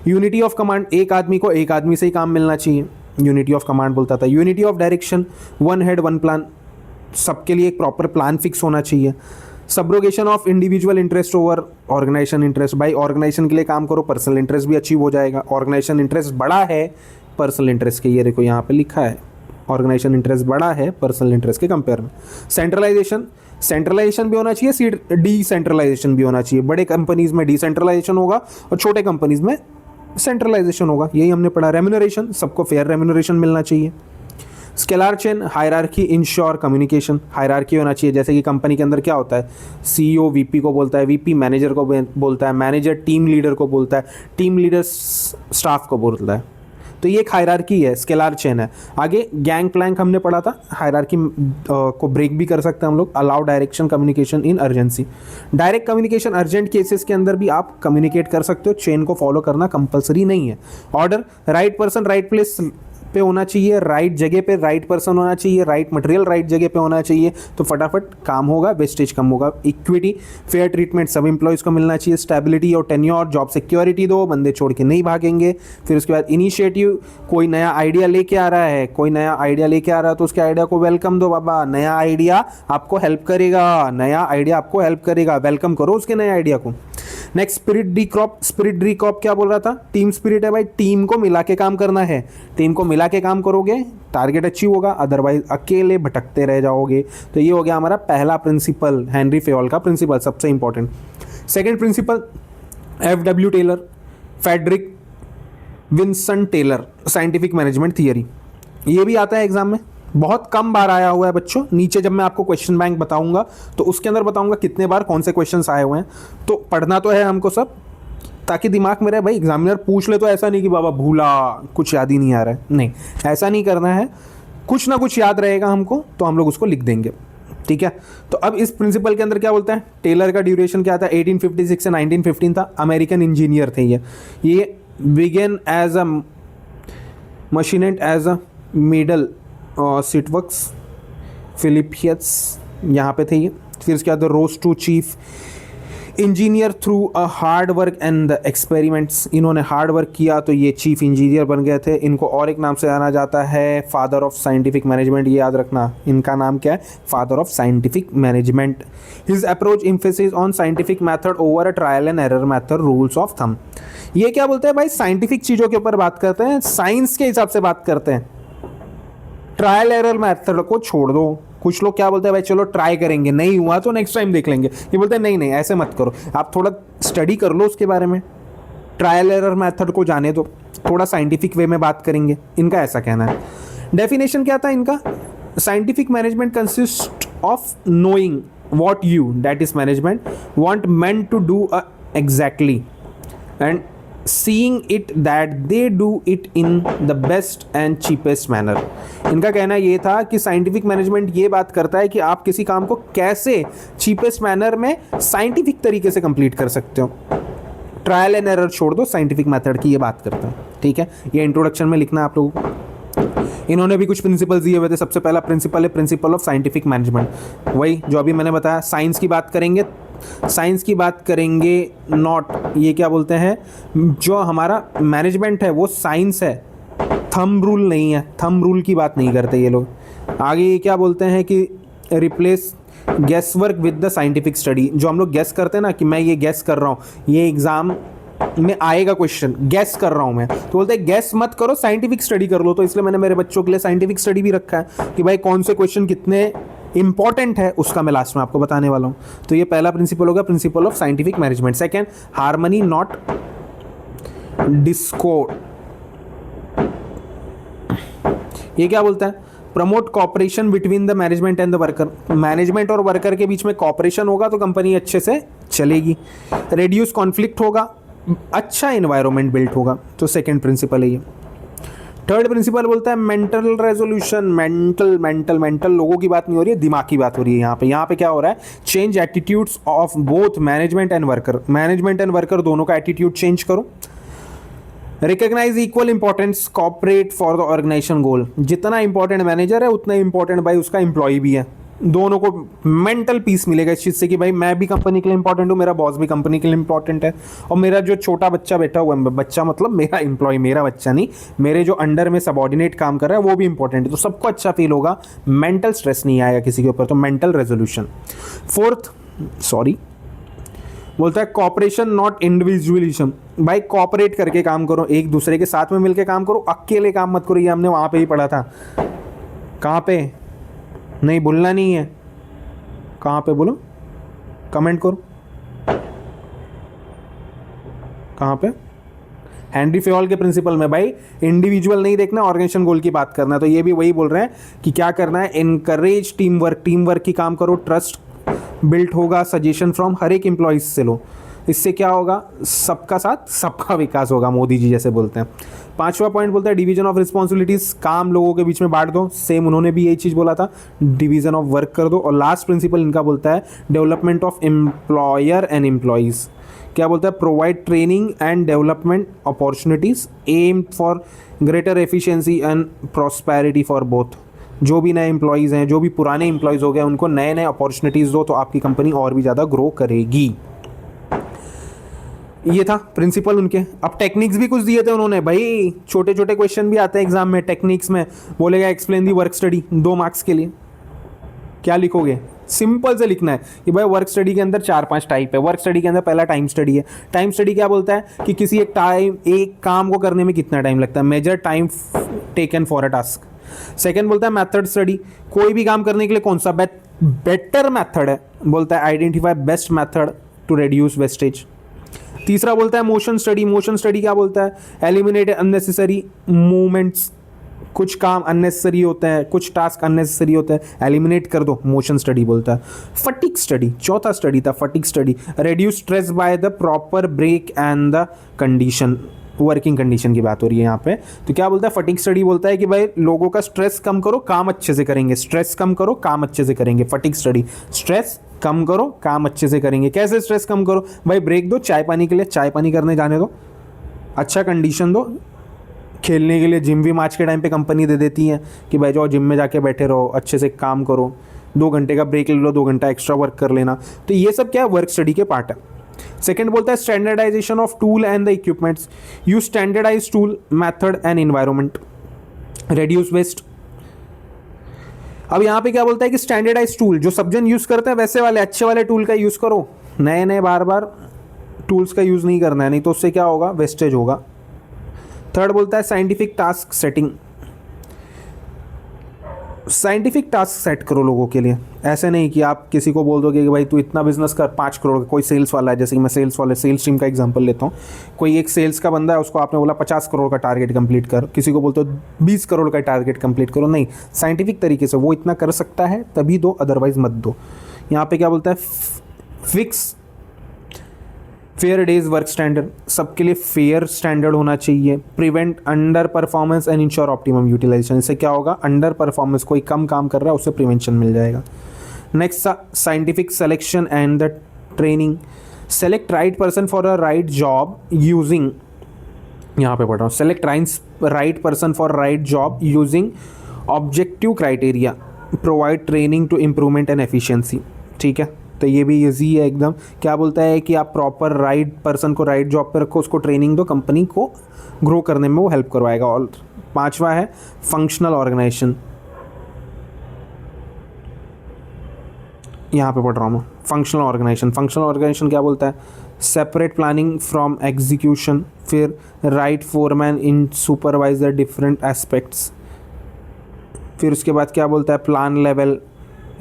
यूनिटी ऑफ कमांड, एक आदमी को एक आदमी से ही काम मिलना चाहिए, यूनिटी ऑफ कमांड बोलता था। Unity of direction, one head one plan, सबके लिए एक प्रॉपर प्लान फिक्स होना चाहिए। Subrogation of individual interest over organisation interest, भाई ऑर्गेनाइजेशन के लिए काम करो, पर्सनल इंटरेस्ट भी अचीव हो जाएगा। ऑर्गेनाइजेशन इंटरेस्ट बड़ा है पर्सनल इंटरेस्ट के, ये देखो यहाँ पे लिखा है, ऑर्गेनाइजेशन इंटरेस्ट बड़ा है पर्सनल इंटरेस्ट के कंपेयर में। सेंट्रलाइजेशन भी होना चाहिए, डिसेंट्रलाइजेशन भी होना चाहिए। बड़े कंपनीज में डिसेंट्रलाइजेशन होगा और छोटे कंपनीज में सेंट्रलाइजेशन होगा, यही हमने पढ़ा। रेम्यूनरेशन, सबको फेयर रेम्यूनरेशन मिलना चाहिए। Scalar chain, hierarchy ensure communication, hierarchy होना चाहिए। जैसे कि कंपनी के अंदर क्या होता है, सीईओ वीपी को बोलता है, वीपी मैनेजर को बोलता है, मैनेजर टीम लीडर को बोलता है, टीम लीडर स्टाफ को बोलता है। तो ये एक हायरार्की है, स्केलर चेन है। आगे गैंग प्लैंक हमने पढ़ा था, हायरार्की को ब्रेक भी कर सकते हैं हम लोग। Allow direction communication in urgency, direct communication urgent cases के अंदर भी आप कम्युनिकेट कर सकते हो, चेन को फॉलो करना कंपलसरी नहीं है। Order, right person right place पे होना चाहिए, राइट जगह पे राइट पर्सन होना चाहिए, राइट मटेरियल राइट जगह पे होना चाहिए, तो फटाफट काम होगा, वेस्टेज कम होगा। इक्विटी, फेयर ट्रीटमेंट सब एम्प्लॉयज़ को मिलना चाहिए। स्टेबिलिटी और टेन्योर, जॉब सिक्योरिटी दो, बंदे छोड़ के नहीं भागेंगे। फिर उसके बाद इनिशिएटिव, कोई नया आइडिया लेके आ रहा है, तो उसके आइडिया को वेलकम दो। बाबा नया आइडिया आपको हेल्प करेगा, वेलकम करो उसके नए आइडिया को। नेक्स्ट स्पिरिट रिकॉप क्या बोल रहा था? टीम स्पिरिट है भाई, टीम को मिला के काम करना है, टीम को मिला के काम करोगे टारगेट अचीव होगा, अदरवाइज अकेले भटकते रह जाओगे। तो ये हो गया हमारा पहला प्रिंसिपल, हेनरी फेयोल का प्रिंसिपल, सबसे important. Second principle FW Taylor, Frederick Winslow Taylor, scientific management theory. ये भी आता है एग्जाम में, बहुत कम बार आया हुआ है बच्चों। नीचे जब मैं आपको क्वेश्चन बैंक बताऊंगा तो उसके अंदर बताऊंगा कितने बार कौन से क्वेश्चंस आए हुए हैं। तो पढ़ना तो है हमको सब, ताकि दिमाग में रहे भाई, एग्जामिनर पूछ ले तो ऐसा नहीं कि बाबा भूला, कुछ याद ही नहीं आ रहा है, नहीं, ऐसा नहीं करना है। कुछ ना कुछ याद रहेगा हमको तो हम लोग उसको लिख देंगे, ठीक है। तो अब इस प्रिंसिपल के अंदर क्या बोलता है? टेलर का ड्यूरेशन क्या था? 1856 से 1915 था। अमेरिकन इंजीनियर थे ये began as a machinist as a Midvale steelworks फिलिपियट्स, यहाँ पे थे ये। फिर उसके बाद rose to chief engineer through a hard work and the experiments. इन्होंने हार्ड वर्क किया तो ये चीफ इंजीनियर बन गए थे। इनको और एक नाम से जाना जाता है फादर ऑफ साइंटिफिक मैनेजमेंट, ये याद रखना, इनका नाम क्या है? Father of scientific management. His approach emphasis on scientific method over a trial and error method, rules of thumb. ये क्या बोलते हैं भाई? साइंटिफिक चीज़ों के ऊपर बात करते हैं, साइंस के हिसाब से बात करते हैं, ट्रायल एरर मेथड को छोड़ दो। कुछ लोग क्या बोलते हैं भाई, चलो ट्राई करेंगे, नहीं हुआ तो नेक्स्ट टाइम देख लेंगे। ये बोलते हैं नहीं नहीं, ऐसे मत करो, आप थोड़ा स्टडी कर लो उसके बारे में, ट्रायल एरर मेथड को जाने दो, थोड़ा साइंटिफिक वे में बात करेंगे, इनका ऐसा कहना है। डेफिनेशन क्या था इनका? Scientific management consist of knowing what you, that is management, want men to do exactly and seeing it that they do it in the best and cheapest manner। इनका कहना ये था कि साइंटिफिक मैनेजमेंट ये बात करता है कि आप किसी काम को कैसे चीपेस्ट मैनर में साइंटिफिक तरीके से कंप्लीट कर सकते हो। ट्रायल एंड एरर छोड़ दो, साइंटिफिक मेथड की ये बात करता है, ठीक है। ये इंट्रोडक्शन में लिखना है आप लोगों को। इन्होंने भी कुछ प्रिंसिपल्स दिए हुए थे। सबसे पहला प्रिंसिपल है प्रिंसिपल ऑफ साइंटिफिक मैनेजमेंट, वही जो अभी मैंने बताया। साइंस की बात करेंगे, साइंस की बात करेंगे नॉट, ये क्या बोलते हैं, जो हमारा मैनेजमेंट है वो साइंस है, थंब रूल नहीं है, थंब रूल की बात नहीं करते ये लोग। आगे ये क्या बोलते हैं कि replace guess work with the scientific study. जो हम लोग गेस करते हैं ना कि मैं ये गेस कर रहा हूँ, ये एग्जाम में आएगा क्वेश्चन, गेस कर रहा हूँ मैं, तो बोलते हैं गेस मत करो, साइंटिफिक स्टडी कर लो। तो इसलिए मैंने मेरे बच्चों के लिए साइंटिफिक स्टडी भी रखा है कि भाई कौन से क्वेश्चन कितने इंपॉर्टेंट है, उसका मैं लास्ट में आपको बताने वाला हूँ। तो ये पहला प्रिंसिपल होगा, principle of scientific management. Second, harmony not Discord. ये क्या बोलता है? Promote cooperation between the management and the worker. Management और वर्कर के बीच में कॉपरेशन होगा तो कंपनी अच्छे से चलेगी। रेड्यूस कॉन्फ्लिक्ट होगा, अच्छा एनवायरनमेंट बिल्ड होगा। तो सेकेंड प्रिंसिपल है ये। थर्ड प्रिंसिपल बोलता है मेंटल रेजोल्यूशन। मेंटल लोगों की बात नहीं हो रही है, दिमाग की बात हो रही है यहाँ पे क्या हो रहा है? Change attitudes of both management and worker. Management and worker दोनों का एटीट्यूड चेंज करो। Recognise equal importance cooperate for the organisation goal. जितना इंपॉर्टेंट मैनेजर है उतना इंपॉर्टेंट भाई उसका एम्प्लॉय भी है। दोनों को मेंटल पीस मिलेगा इस चीज़ से कि भाई मैं भी कंपनी के लिए इंपॉर्टेंट हूँ, मेरा बॉस भी कंपनी के लिए इंपॉर्टेंट है, और मेरा जो छोटा बच्चा बैठा हुआ है, बच्चा मतलब मेरा एम्प्लॉय, मेरा बच्चा नहीं, मेरे जो अंडर में सबॉर्डिनेट काम कर रहा है वो भी इंपॉर्टेंट है। तो सबको अच्छा फील होगा, मेंटल स्ट्रेस नहीं आएगा किसी के ऊपर। तो मेंटल रेजोल्यूशन। फोर्थ बोलता है कॉपरेशन नॉट इंडिविजुअलिज्म। भाई कॉपरेट करके काम करो, एक दूसरे के साथ में मिलकर काम करो, अकेले काम मत करो। ये हमने वहाँ पे ही पढ़ा था। कहाँ पे? नहीं बोलना नहीं है, कहाँ पे बोलो, कमेंट करो कहाँ पे। हेनरी फेयोल के प्रिंसिपल में भाई इंडिविजुअल नहीं देखना, ऑर्गेनाइजेशन गोल की बात करना है। तो ये भी वही बोल रहे हैं कि क्या करना है, इनकरेज टीम वर्क की काम करो, ट्रस्ट बिल्ट होगा, सजेशन फ्रॉम हर एक एम्प्लॉइज से लो। इससे क्या होगा? सबका साथ सबका विकास होगा, मोदी जी जैसे बोलते हैं। पांचवा पॉइंट बोलता है डिवीजन ऑफ रिस्पॉन्सिबिलिटीज। काम लोगों के बीच में बांट दो, सेम उन्होंने भी यही चीज़ बोला था, डिवीजन ऑफ वर्क कर दो। और लास्ट प्रिंसिपल इनका बोलता है development of employer and employees. क्या बोलता है? Provide training and development opportunities aim for greater efficiency and prosperity for both. जो भी नए एम्प्लॉइज़ हैं, जो भी पुराने एम्प्लॉइज़ हो गए, उनको नए नए अपॉर्चुनिटीज़ दो तो आपकी कंपनी और भी ज़्यादा ग्रो करेगी। ये था प्रिंसिपल उनके। अब टेक्निक्स भी कुछ दिए थे उन्होंने भाई, छोटे छोटे क्वेश्चन भी आते हैं एग्जाम में टेक्निक्स में। बोलेगा explain the work study, 2 marks के लिए। क्या लिखोगे? सिंपल से लिखना है कि भाई वर्क स्टडी के अंदर 4-5 टाइप है। वर्क स्टडी के अंदर पहला टाइम स्टडी है। टाइम स्टडी क्या बोलता है कि किसी एक काम को करने में कितना टाइम लगता है, measure time taken for a task. Second बोलता है मेथड स्टडी, कोई भी काम करने के लिए कौन सा बेटर मेथड है, बोलता है identify best method to reduce wastage. तीसरा बोलता है मोशन स्टडी। मोशन स्टडी क्या बोलता है, एलिमिनेट अननेसेसरी मूवमेंट्स, कुछ काम अननेसेसरी होते हैं, कुछ टास्क अननेसेसरी होते हैं, एलिमिनेट कर दो, मोशन स्टडी बोलता है। फटीग स्टडी, चौथा स्टडी था fatigue study, reduce stress by the proper break and the condition, working condition की बात हो रही है यहाँ पे। तो क्या बोलता है फटीग स्टडी, बोलता है कि भाई लोगों का स्ट्रेस कम करो, काम अच्छे से करेंगे, स्ट्रेस कम करो, काम अच्छे से करेंगे। फटीग स्टडी, स्ट्रेस कम करो, काम अच्छे से करेंगे। कैसे स्ट्रेस कम करो, भाई ब्रेक दो, चाय पानी के लिए चाय पानी करने जाने दो, अच्छा कंडीशन दो, खेलने के लिए जिम भी आज के टाइम पे कंपनी दे देती है कि भाई जाओ जिम में जाके बैठे रहो, अच्छे से काम करो, 2 घंटे का ब्रेक ले लो, 2 घंटा एक्स्ट्रा वर्क कर लेना। तो ये सब क्या है, वर्क स्टडी के पार्ट है। सेकंड बोलता है standardisation of tool and the equipments, use standardise tool, method and environment, reduce waste. अब यहाँ पे क्या बोलता है कि स्टैंडर्डाइज टूल, जो सब जन यूज करते हैं वैसे वाले अच्छे वाले टूल का यूज करो, नए नए बार बार टूल्स का यूज नहीं करना है, नहीं तो उससे क्या होगा, वेस्टेज होगा। थर्ड बोलता है scientific task setting, scientific task set करो लोगों के लिए। ऐसे नहीं कि आप किसी को बोल दोगे कि भाई तू इतना बिजनेस कर 5 करोड़ का, कोई सेल्स वाला है, जैसे कि मैं सेल्स टीम का एग्जांपल लेता हूँ, कोई एक सेल्स का बंदा है, उसको आपने बोला 50 करोड़ का टारगेट कंप्लीट कर, किसी को बोलते हो 20 करोड़ का टारगेट कंप्लीट करो, नहीं, साइंटिफिक तरीके से वो इतना कर सकता है तभी दो, अदरवाइज मत दो। यहाँ पे क्या बोलता है fix fair day's work standard, सबके लिए फेयर स्टैंडर्ड होना चाहिए। Prevent under performance and ensure optimum utilisation, इससे क्या होगा, अंडर परफॉर्मेंस, कोई कम काम कर रहा है उससे प्रिवेंशन मिल जाएगा। Next scientific selection and the training, select right person for a right job using, यहाँ पे पढ़ रहा हूँ, select right person for right job using objective criteria, provide training to improvement and efficiency. ठीक है, तो ये भी ईजी है एकदम। क्या बोलता है कि आप प्रॉपर राइट पर्सन को राइट जॉब पे रखो, उसको ट्रेनिंग दो, कंपनी को ग्रो करने में वो हेल्प करवाएगा। और 5वां है फंक्शनल ऑर्गेनाइजेशन, यहाँ पे पढ़ रहा हूँ मैं, फंक्शनल ऑर्गेनाइजेशन क्या बोलता है, सेपरेट प्लानिंग फ्रॉम एग्जीक्यूशन, फिर राइट फोरमैन इन सुपरवाइजर डिफरेंट एस्पेक्ट्स, फिर उसके बाद क्या बोलता है plan level,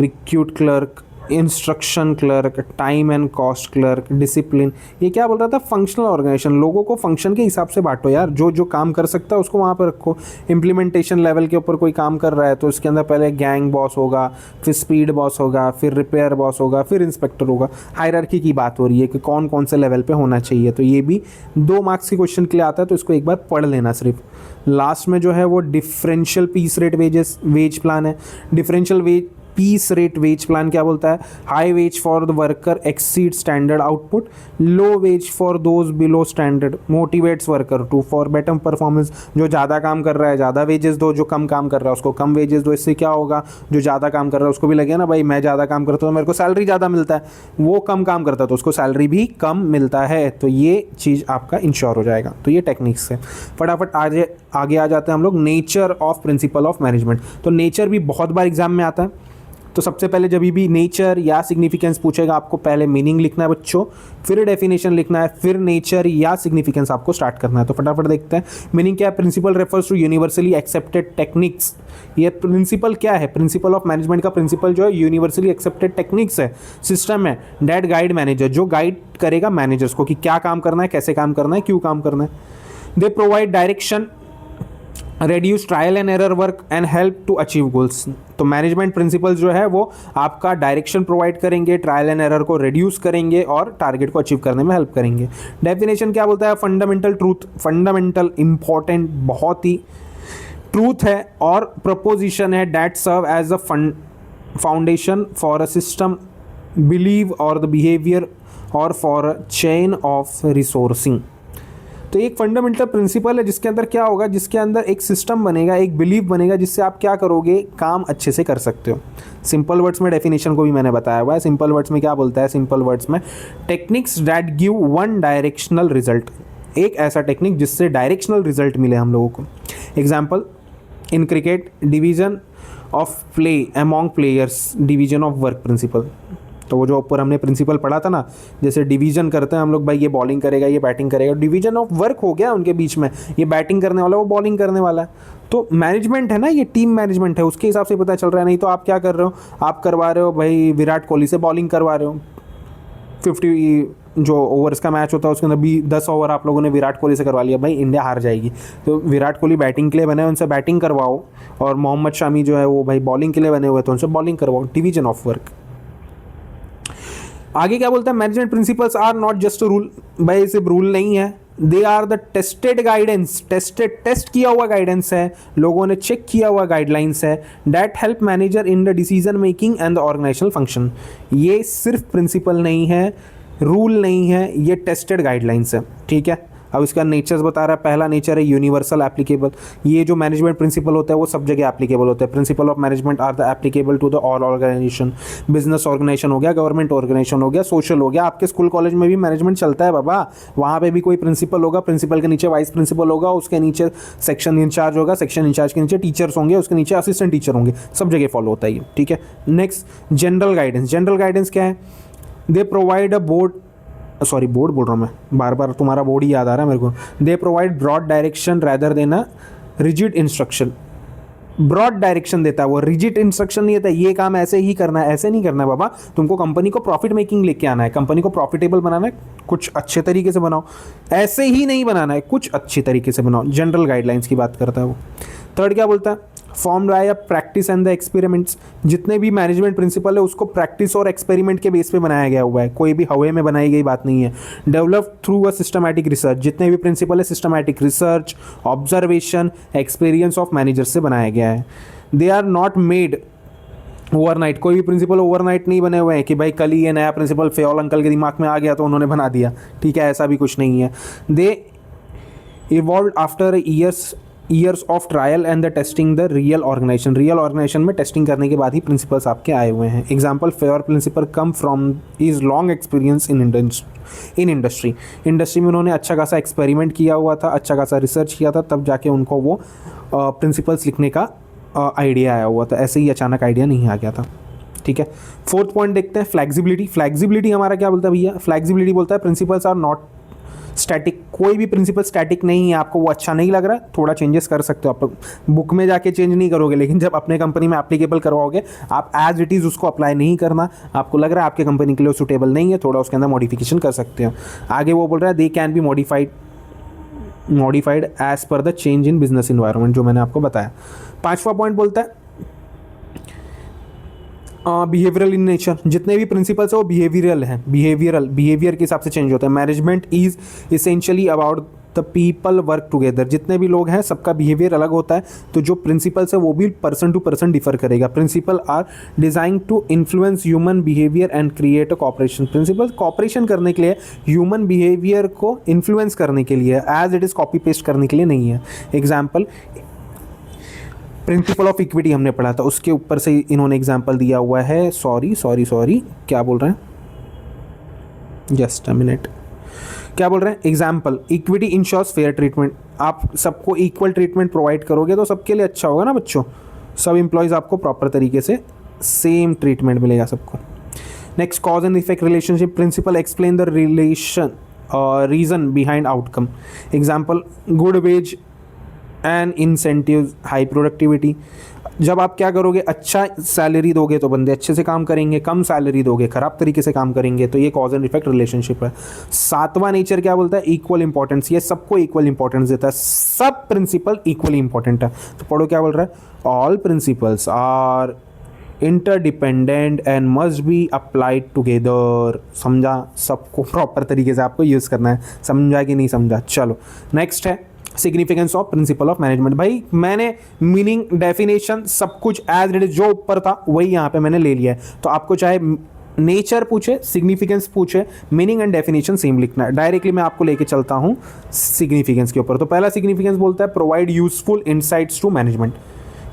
recruit clerk, instruction clerk, time and cost clerk, discipline. ये क्या बोल रहा था, फंक्शनल ऑर्गेनाइजेशन, लोगों को फंक्शन के हिसाब से बांटो यार, जो जो काम कर सकता है उसको वहाँ पर रखो। इम्प्लीमेंटेशन लेवल के ऊपर कोई काम कर रहा है तो इसके अंदर पहले गैंग बॉस होगा, फिर स्पीड बॉस होगा, फिर रिपेयर बॉस होगा, फिर इंस्पेक्टर होगा। हायरार्की की बात हो रही है कि कौन कौन से लेवल पे होना चाहिए, तो ये भी 2 मार्क्स के क्वेश्चन के लिए आता है, तो इसको एक बार पढ़ लेना सिर्फ। लास्ट में जो है वो differential piece rate wage plan है। Differential piece rate wage plan क्या बोलता है, high wage for the worker exceed standard output, low wage for those below standard, motivates worker to for better performance. जो ज़्यादा काम कर रहा है ज़्यादा वेजेस दो, जो कम काम कर रहा है उसको कम वेजेस दो। इससे क्या होगा, जो ज़्यादा काम कर रहा है उसको भी लगे ना भाई मैं ज़्यादा काम करता हूँ, मेरे को सैलरी ज़्यादा मिलता है, वो कम काम करता है तो उसको सैलरी भी कम मिलता है। तो ये चीज़ आपका इंश्योर हो जाएगा। तो ये टेक्निक्स है। फटाफट आगे आ जाते हैं हम लोग nature of principle of management. तो नेचर भी बहुत बार एग्जाम में आता है। तो सबसे पहले जब भी नेचर या सिग्निफिकेंस पूछेगा, आपको पहले मीनिंग लिखना है बच्चों, फिर डेफिनेशन लिखना है, फिर नेचर या सिग्निफिकेंस आपको स्टार्ट करना है। तो फटाफट देखते हैं मीनिंग क्या है। Principle refers to universally accepted techniques. ये प्रिंसिपल क्या है, प्रिंसिपल ऑफ मैनेजमेंट का प्रिंसिपल जो है यूनिवर्सली एक्सेप्टेड टेक्निक्स है, सिस्टम है, डेट गाइड मैनेजर, जो गाइड करेगा मैनेजर्स को कि क्या काम करना है, कैसे काम करना है, क्यों काम करना है। They provide direction, reduce trial and error work and help to achieve goals. तो मैनेजमेंट प्रिंसिपल्स जो है वो आपका डायरेक्शन प्रोवाइड करेंगे, ट्रायल एंड एरर को रिड्यूस करेंगे और टारगेट को अचीव करने में हेल्प करेंगे। डेफिनेशन क्या बोलता है, फंडामेंटल ट्रूथ, फंडामेंटल इंपॉर्टेंट, बहुत ही ट्रूथ है और प्रपोजिशन है, that serve as a foundation for a system believe or the behaviour or for a chain of resourcing. तो एक फंडामेंटल प्रिंसिपल है जिसके अंदर क्या होगा, जिसके अंदर एक सिस्टम बनेगा, एक बिलीव बनेगा, जिससे आप क्या करोगे, काम अच्छे से कर सकते हो। सिंपल वर्ड्स में डेफिनेशन को भी मैंने बताया हुआ है। सिंपल वर्ड्स में क्या बोलता है, सिंपल वर्ड्स में techniques that give one directional result, एक ऐसा टेक्निक जिससे डायरेक्शनल रिजल्ट मिले हम लोगों को। Example, in cricket division of play among players, division of work principal. तो वो जो ऊपर हमने प्रिंसिपल पढ़ा था ना, जैसे डिवीजन करते हैं हम लोग, भाई ये बॉलिंग करेगा ये बैटिंग करेगा, डिवीजन ऑफ वर्क हो गया उनके बीच में, ये बैटिंग करने वाला वो बॉलिंग करने वाला है। तो मैनेजमेंट है ना, ये टीम मैनेजमेंट है, उसके हिसाब से पता चल रहा है। नहीं तो आप क्या कर रहे हो, आप करवा रहे हो भाई विराट कोहली से बॉलिंग करवा रहे हो, 50 जो ओवर्स का मैच होता है उसके अंदर 10 ओवर आप लोगों ने विराट कोहली से करवा लिया, भाई इंडिया हार जाएगी। तो विराट कोहली बैटिंग के लिए बने, उनसे बैटिंग करवाओ, और मोहम्मद शामी जो है वो भाई बॉलिंग के लिए बने हुए, तो उनसे बॉलिंग करवाओ, डिवीजन ऑफ वर्क। आगे क्या बोलता है, management principles are not just rule, भाई सिर्फ रूल नहीं है, they are the tested guidance, test किया हुआ गाइडेंस है, लोगों ने चेक किया हुआ गाइडलाइंस है, that help manager in the decision making and the organisational function. ये सिर्फ प्रिंसिपल नहीं है, रूल नहीं है, ये टेस्टेड गाइडलाइंस है, ठीक है। अब इसका नेचर्स बता रहा है, पहला नेचर है यूनिवर्सल एप्लीकेबल। ये जो मैनेजमेंट प्रिंसिपल होता है वो सब जगह एप्लीकेबल होता है। Principle of management are the applicable to the all organisation, business organisation हो गया, गवर्नमेंट ऑर्गेनाइजेशन हो गया, सोशल हो गया। आपके स्कूल कॉलेज में भी मैनेजमेंट चलता है बाबा, वहाँ पे भी कोई प्रिंसिपल होगा, प्रिंसिपल के नीचे वाइस प्रिंसिपल होगा, उसके नीचे सेक्शन इंचार्ज होगा, सेक्शन इंचार्ज के नीचे टीचर्स होंगे, उसके नीचे असिस्टेंट टीचर होंगे, सब जगह फॉलो होता है ये, ठीक है। Next general guidance, general guidance क्या है, they provide a board board बोल रहा हूँ मैं, बार बार तुम्हारा बोर्ड ही याद आ रहा है मेरे को। They provide broad direction rather than a rigid instruction. Broad direction देता है वो, रिजिड इंस्ट्रक्शन नहीं देता ये काम ऐसे ही करना है, ऐसे नहीं करना है बाबा, तुमको कंपनी को प्रॉफिट मेकिंग लेके आना है, कंपनी को प्रॉफिटेबल बनाना है, कुछ अच्छे तरीके से बनाओ, ऐसे ही नहीं बनाना है, कुछ अच्छी तरीके से बनाओ। जनरल गाइडलाइंस की बात करता है वो। थर्ड क्या बोलता है, formed by a practice and the experiments. जितने भी मैनेजमेंट प्रिंसिपल है उसको प्रैक्टिस और एक्सपेरिमेंट के बेस पे बनाया गया हुआ है, कोई भी हवा में बनाई गई बात नहीं है। Develop through a systematic research, जितने भी प्रिंसिपल है systematic research, observation, experience of manager से बनाया गया है। They are not made overnight, कोई भी प्रिंसिपल ओवरनाइट नहीं बने हुए हैं कि भाई कल ही ये नया प्रिंसिपल फेयोल अंकल के दिमाग में आ गया तो उन्होंने बना दिया, ठीक है, ऐसा भी कुछ नहीं है। They evolve after years of trial and the testing the real organisation में टेस्टिंग करने के बाद ही प्रिंसिपल्स आपके आए हुए हैं। Example, fair principle come from is long experience in industry में उन्होंने अच्छा खासा एक्सपेरिमेंट किया हुआ था, अच्छा खासा रिसर्च किया था, तब जाके उनको वो प्रिंसिपल्स लिखने का आइडिया आया हुआ था, ऐसे ही अचानक आइडिया नहीं आ गया था, ठीक है। फोर्थ पॉइंट देखते हैं, फ्लैक्सिबिलिटी हमारा क्या बोलता है भैया, फ्लैक्सिबिलिटी बोलता है प्रिंसिपल्स आर नॉट स्टैटिक, कोई भी प्रिंसिपल स्टैटिक नहीं है। आपको वो अच्छा नहीं लग रहा है, थोड़ा चेंजेस कर सकते हो, आप बुक में जाके चेंज नहीं करोगे, लेकिन जब अपने कंपनी में एप्लीकेबल करवाओगे आप एज इट इज़ उसको अप्लाई नहीं करना, आपको लग रहा है आपके कंपनी के लिए सूटेबल नहीं है, थोड़ा उसके अंदर मॉडिफिकेशन कर सकते हो। आगे वो बोल रहा है they can be modified as per the change in business environment, जो मैंने आपको बताया। पांचवा पॉइंट बोलता है बिहेवियरल इन नेचर, जितने भी प्रिंसिपल्स है वो बिहेवियरल हैं, बिहेवियर के हिसाब से चेंज होता है। Management is essentially about the people work together, जितने भी लोग हैं सबका बिहेवियर अलग होता है, तो जो प्रिंसिपल्स है वो भी पर्सन टू पर्सन डिफर करेगा। Principle are design to influence human behaviour and create a cooperation, principle cooperation करने के लिए, ह्यूमन बिहेवियर को इन्फ्लुएंस करने के लिए, as it is copy paste करने के लिए नहीं है। एग्जाम्पल, प्रिंसिपल ऑफ इक्विटी हमने पढ़ा था, उसके ऊपर से इन्होंने एग्जाम्पल दिया हुआ है। सॉरी क्या बोल रहे हैं, जस्ट अ मिनट, क्या बोल रहे हैं, example, equity ensures fair treatment, आप सबको इक्वल ट्रीटमेंट प्रोवाइड करोगे तो सबके लिए अच्छा होगा ना बच्चों, सब एम्प्लॉयज़ आपको प्रॉपर तरीके से सेम ट्रीटमेंट मिलेगा सबको। Next, cause and effect relationship, principle explain the reason behind outcome. Example, good wage and incentive, high productivity, जब आप क्या करोगे, अच्छा सैलरी दोगे तो बंदे अच्छे से काम करेंगे, कम सैलरी दोगे खराब तरीके से काम करेंगे, तो ये कॉज एंड इफेक्ट रिलेशनशिप है। सातवां नेचर क्या बोलता है, इक्वल इंपॉर्टेंस, ये सबको इक्वल इंपॉर्टेंस देता है, सब प्रिंसिपल इक्वली इंपॉर्टेंट है। तो पढ़ो क्या बोल रहा है, all principles are interdependent and must be applied together. समझा, सबको प्रॉपर तरीके से आपको यूज़ करना है, समझा कि नहीं समझा। चलो नेक्स्ट है significance of principle of management. भाई मैंने मीनिंग, डेफिनेशन, सब कुछ एज इट इज जो ऊपर था वही यहाँ पे मैंने ले लिया है, तो आपको चाहे नेचर पूछे, सिग्निफिकेंस पूछे, मीनिंग एंड डेफिनेशन सेम लिखना है। डायरेक्टली मैं आपको लेके चलता हूँ सिग्निफिकेंस के ऊपर। तो पहला सिग्निफिकेंस बोलता है provide useful insights to management.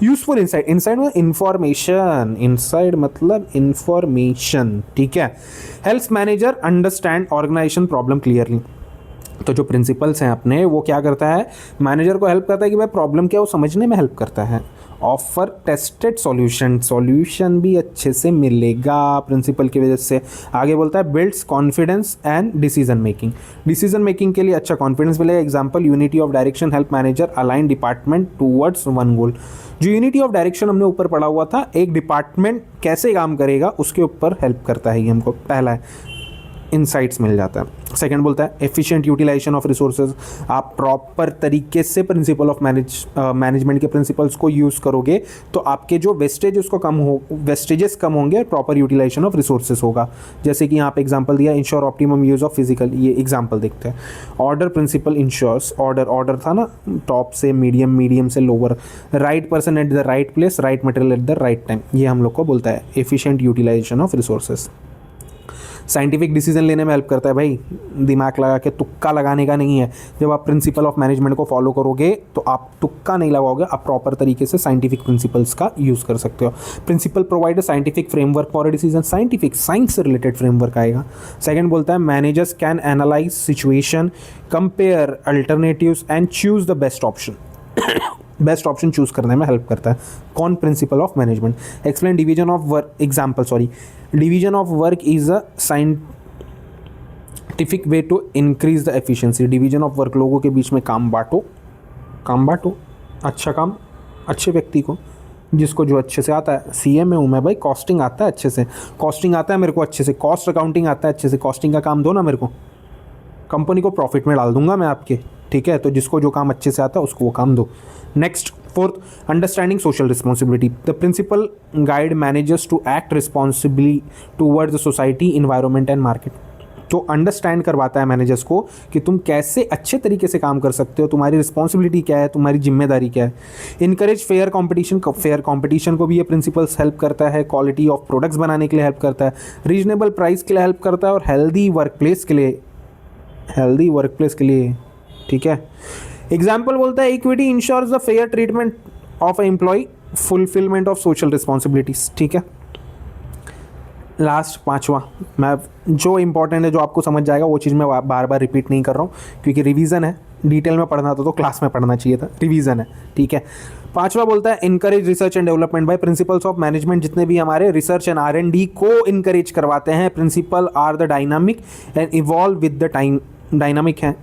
Useful insight, inside में इंफॉर्मेशन, इनसाइड मतलब इंफॉर्मेशन, ठीक है। Helps manager understand organisation problem clearly. तो जो प्रिंसिपल्स हैं अपने, वो क्या करता है, मैनेजर को हेल्प करता है कि भाई प्रॉब्लम क्या है वो समझने में हेल्प करता है, ऑफर टेस्टेड सॉल्यूशन भी अच्छे से मिलेगा प्रिंसिपल की वजह से। आगे बोलता है builds confidence and decision making के लिए अच्छा कॉन्फिडेंस मिलेगा। Example unity of direction help manager align department towards one goal. जो यूनिटी ऑफ डायरेक्शन हमने ऊपर पढ़ा हुआ था, एक डिपार्टमेंट कैसे काम करेगा उसके ऊपर हेल्प करता है ये हमको। पहला है इनसाइट्स मिल जाता है। सेकंड बोलता है एफिशिएंट यूटिलाइजेशन ऑफ रिसोर्सेज। आप प्रॉपर तरीके से प्रिंसिपल ऑफ मैनेजमेंट के प्रिंसिपल्स को यूज़ करोगे तो आपके जो वेस्टेजेस कम होंगे और प्रॉपर यूटिलाइजेशन ऑफ रिसोर्सेज होगा। जैसे कि यहाँ पे एग्जांपल दिया, ensure optimum use of physical. ये एग्जांपल देखते हैं। ऑर्डर प्रिंसिपल इंश्योर्स, ऑर्डर था ना, टॉप से मीडियम से lower, right person at the right place, right material at the right time. ये हम लोग को बोलता है efficient utilisation of resources. Scientific decision लेने में हेल्प करता है भाई, दिमाग लगा के तुक्का लगाने का नहीं है। जब आप प्रिंसिपल ऑफ मैनेजमेंट को फॉलो करोगे तो आप तुक्का नहीं लगाओगे, आप प्रॉपर तरीके से साइंटिफिक प्रिंसिपल्स का यूज़ कर सकते हो। Principle provide a scientific framework for a decision. Science से रिलेटेड फ्रेमवर्क आएगा। सेकंड बोलता है managers can analyse situation, compare alternatives and choose the best option. Best option choose करने में हेल्प करता है कौन? Principle of management. Explain division of work. Division of work is a scientific way to increase the efficiency. Division of work, लोगों के बीच में काम बांटो, अच्छा काम अच्छे व्यक्ति को, जिसको जो अच्छे से आता है। सीए में हूँ मैं भाई, कॉस्टिंग आता है अच्छे से, कॉस्टिंग आता है मेरे को अच्छे से, कॉस्ट अकाउंटिंग आता है अच्छे से, कॉस्टिंग का काम दो ना मेरे को, कंपनी को प्रॉफिट में डाल दूंगा मैं आपके, ठीक है? तो जिसको जो काम अच्छे से आता है उसको वो काम दो। Next, fourth, understanding social responsibility. The principle guide managers to act responsibly towards the society, environment and market. तो अंडरस्टैंड करवाता है मैनेजर्स को कि तुम कैसे अच्छे तरीके से काम कर सकते हो, तुम्हारी रिस्पॉन्सिबिलिटी क्या है, तुम्हारी जिम्मेदारी क्या है। इनकरेज फेयर कंपटीशन को भी ये प्रिंसिपल्स हेल्प करता है। क्वालिटी ऑफ प्रोडक्ट्स बनाने के लिए हेल्प करता है, रीजनेबल प्राइस के लिए हेल्प करता है, और हेल्दी वर्कप्लेस के लिए, ठीक है? एग्जाम्पल बोलता है equity ensures the fair treatment of employ, fulfilment of social responsibilities, ठीक है? लास्ट पांचवा, मैं जो इंपॉर्टेंट है, जो आपको समझ जाएगा वो चीज़ मैं बार बार रिपीट नहीं कर रहा हूँ क्योंकि रिवीजन है। डिटेल में पढ़ना था तो क्लास में पढ़ना चाहिए था, रिवीजन है, ठीक है? पांचवा बोलता है encourage research and development. By principles of management जितने भी हमारे रिसर्च एंड R&D को इनकरेज करवाते हैं। Principle are the dynamic and evolve with the time, dynamic हैं।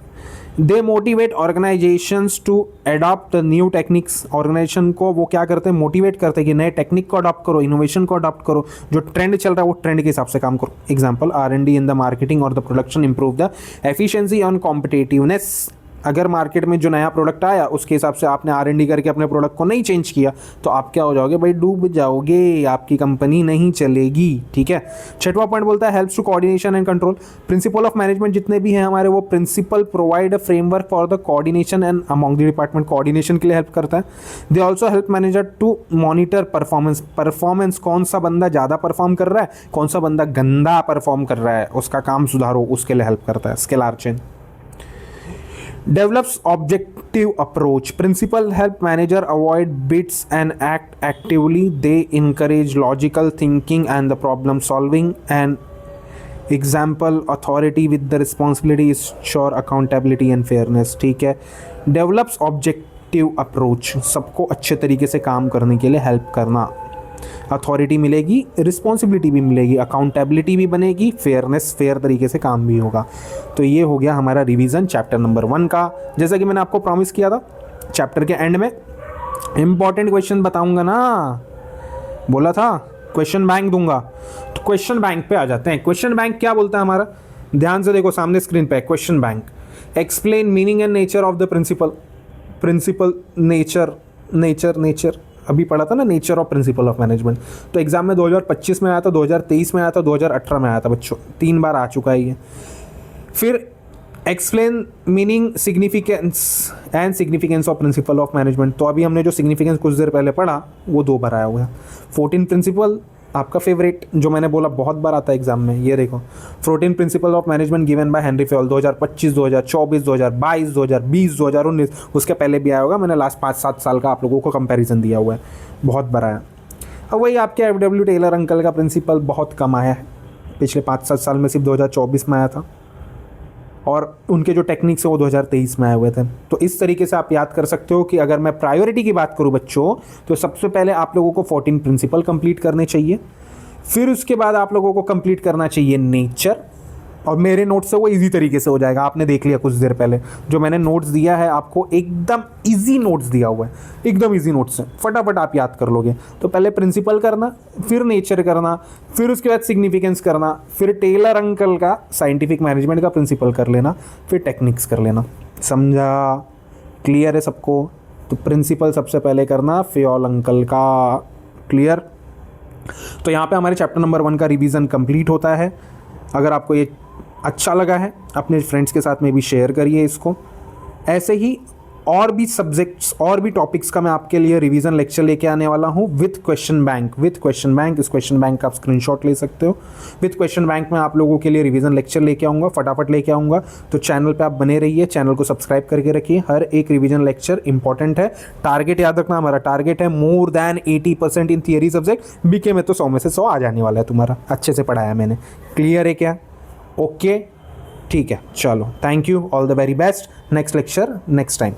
They motivate organisations to adopt new techniques. Organisation को वो क्या करते हैं? मोटिवेट करते हैं कि नए टेक्निक को अडॉप्ट करो, इनोवेशन को अडॉप्ट करो, जो ट्रेंड चल रहा है वो ट्रेंड के हिसाब से काम करो। Example R&D in the marketing और the production improve the efficiency on competitiveness. अगर मार्केट में जो नया प्रोडक्ट आया उसके हिसाब से आपने R&D करके अपने प्रोडक्ट को नहीं चेंज किया तो आप क्या हो जाओगे भाई? डूब जाओगे, आपकी कंपनी नहीं चलेगी, ठीक है? छठवां पॉइंट बोलता है helps to coordination and control. Principle of management जितने भी हैं हमारे, वो principle provide a framework for the coordination and among the department. Coordination के लिए हेल्प करता है। They also help manager to monitor performance. कौन सा बंदा ज़्यादा परफॉर्म कर रहा है, कौन सा बंदा गंदा परफॉर्म कर रहा है, उसका काम सुधारो, उसके लिए हेल्प करता है। Scalar chain develops objective approach. Principal help manager avoid bits and act actively. They encourage logical thinking and the problem solving. And example, authority with the responsibility is sure accountability and fairness, ठीक है? Develops objective approach, सबको अच्छे तरीके से काम करने के लिए हेल्प करना। अथॉरिटी मिलेगी, रिस्पॉन्सिबिलिटी भी मिलेगी, अकाउंटेबिलिटी भी बनेगी, फेयर तरीके से काम भी होगा। तो ये हो गया हमारा रिवीजन चैप्टर नंबर 1 का। जैसा कि मैंने आपको प्रॉमिस किया था, चैप्टर के एंड में इंपॉर्टेंट क्वेश्चन बताऊंगा ना, बोला था क्वेश्चन बैंक दूंगा। तो क्वेश्चन बैंक पे आ जाते हैं। क्वेश्चन बैंक क्या बोलता है हमारा? ध्यान से देखो, सामने स्क्रीन पे question bank. Explain meaning and nature of the principle nature अभी पढ़ा था ना, nature of principle of management. तो एग्जाम में 2025 में आया था, 2023 में आया था, 2018 में आया था बच्चों, 3 बार आ चुका है ये। फिर explain meaning, significance of principle of management. तो अभी हमने जो सिग्निफिकेंस कुछ देर पहले पढ़ा वो 2 बार आया हुआ है। 14 प्रिंसिपल आपका फेवरेट, जो मैंने बोला बहुत बार आता है एग्जाम में, ये देखो 14 principle of management given by Henry Fayol, 2025, 2024, 2022, 2020, 2019, उसके पहले भी आया होगा। मैंने लास्ट 5-7 साल का आप लोगों को कंपैरिजन दिया हुआ है, बहुत बार आया। अब वही आपके FW टेलर अंकल का प्रिंसिपल बहुत कम आया है, पिछले 5-7 साल में सिर्फ 2024 में आया था। और उनके जो टेक्निक्स हैं वो 2023 में आए हुए थे। तो इस तरीके से आप याद कर सकते हो कि अगर मैं प्रायोरिटी की बात करूँ बच्चों, तो सबसे पहले आप लोगों को 14 प्रिंसिपल कंप्लीट करने चाहिए, फिर उसके बाद आप लोगों को कंप्लीट करना चाहिए नेचर, और मेरे नोट्स से वो इजी तरीके से हो जाएगा। आपने देख लिया कुछ देर पहले जो मैंने नोट्स दिया है आपको, एकदम इजी नोट्स दिया हुआ है, एकदम इजी नोट्स हैं, फटाफट आप याद कर लोगे। तो पहले प्रिंसिपल करना, फिर नेचर करना, फिर उसके बाद सिग्निफिकेंस करना, फिर टेलर अंकल का साइंटिफिक मैनेजमेंट का प्रिंसिपल कर लेना, फिर टेक्निक्स कर लेना। समझा? क्लियर है सबको? तो प्रिंसिपल सबसे पहले करना फ्योल अंकल का। क्लियर? तो यहाँ पे हमारे चैप्टर नंबर 1 का रिवीजन कंप्लीट होता है। अगर आपको ये अच्छा लगा है अपने फ्रेंड्स के साथ में भी शेयर करिए इसको। ऐसे ही और भी सब्जेक्ट्स और भी टॉपिक्स का मैं आपके लिए रिवीजन लेक्चर लेके आने वाला हूँ with question bank. With question bank, इस क्वेश्चन बैंक का आप स्क्रीनशॉट ले सकते हो। विथ क्वेश्चन बैंक में आप लोगों के लिए रिवीजन लेक्चर लेके आऊँगा, फटाफट लेके आऊँगा। तो चैनल पे आप बने रहिए, चैनल को सब्सक्राइब करके रखिए। हर एक रिवीजन लेक्चर इंपॉर्टेंट है। टारगेट याद रखना, हमारा टारगेट है more than 80% in theory subject. BK में तो 100 में से 100 आ जाने वाला है तुम्हारा, अच्छे से पढ़ाया मैंने। क्लियर है क्या? ओके, ठीक है, चलो, thank you, all the very best. Next lecture next time.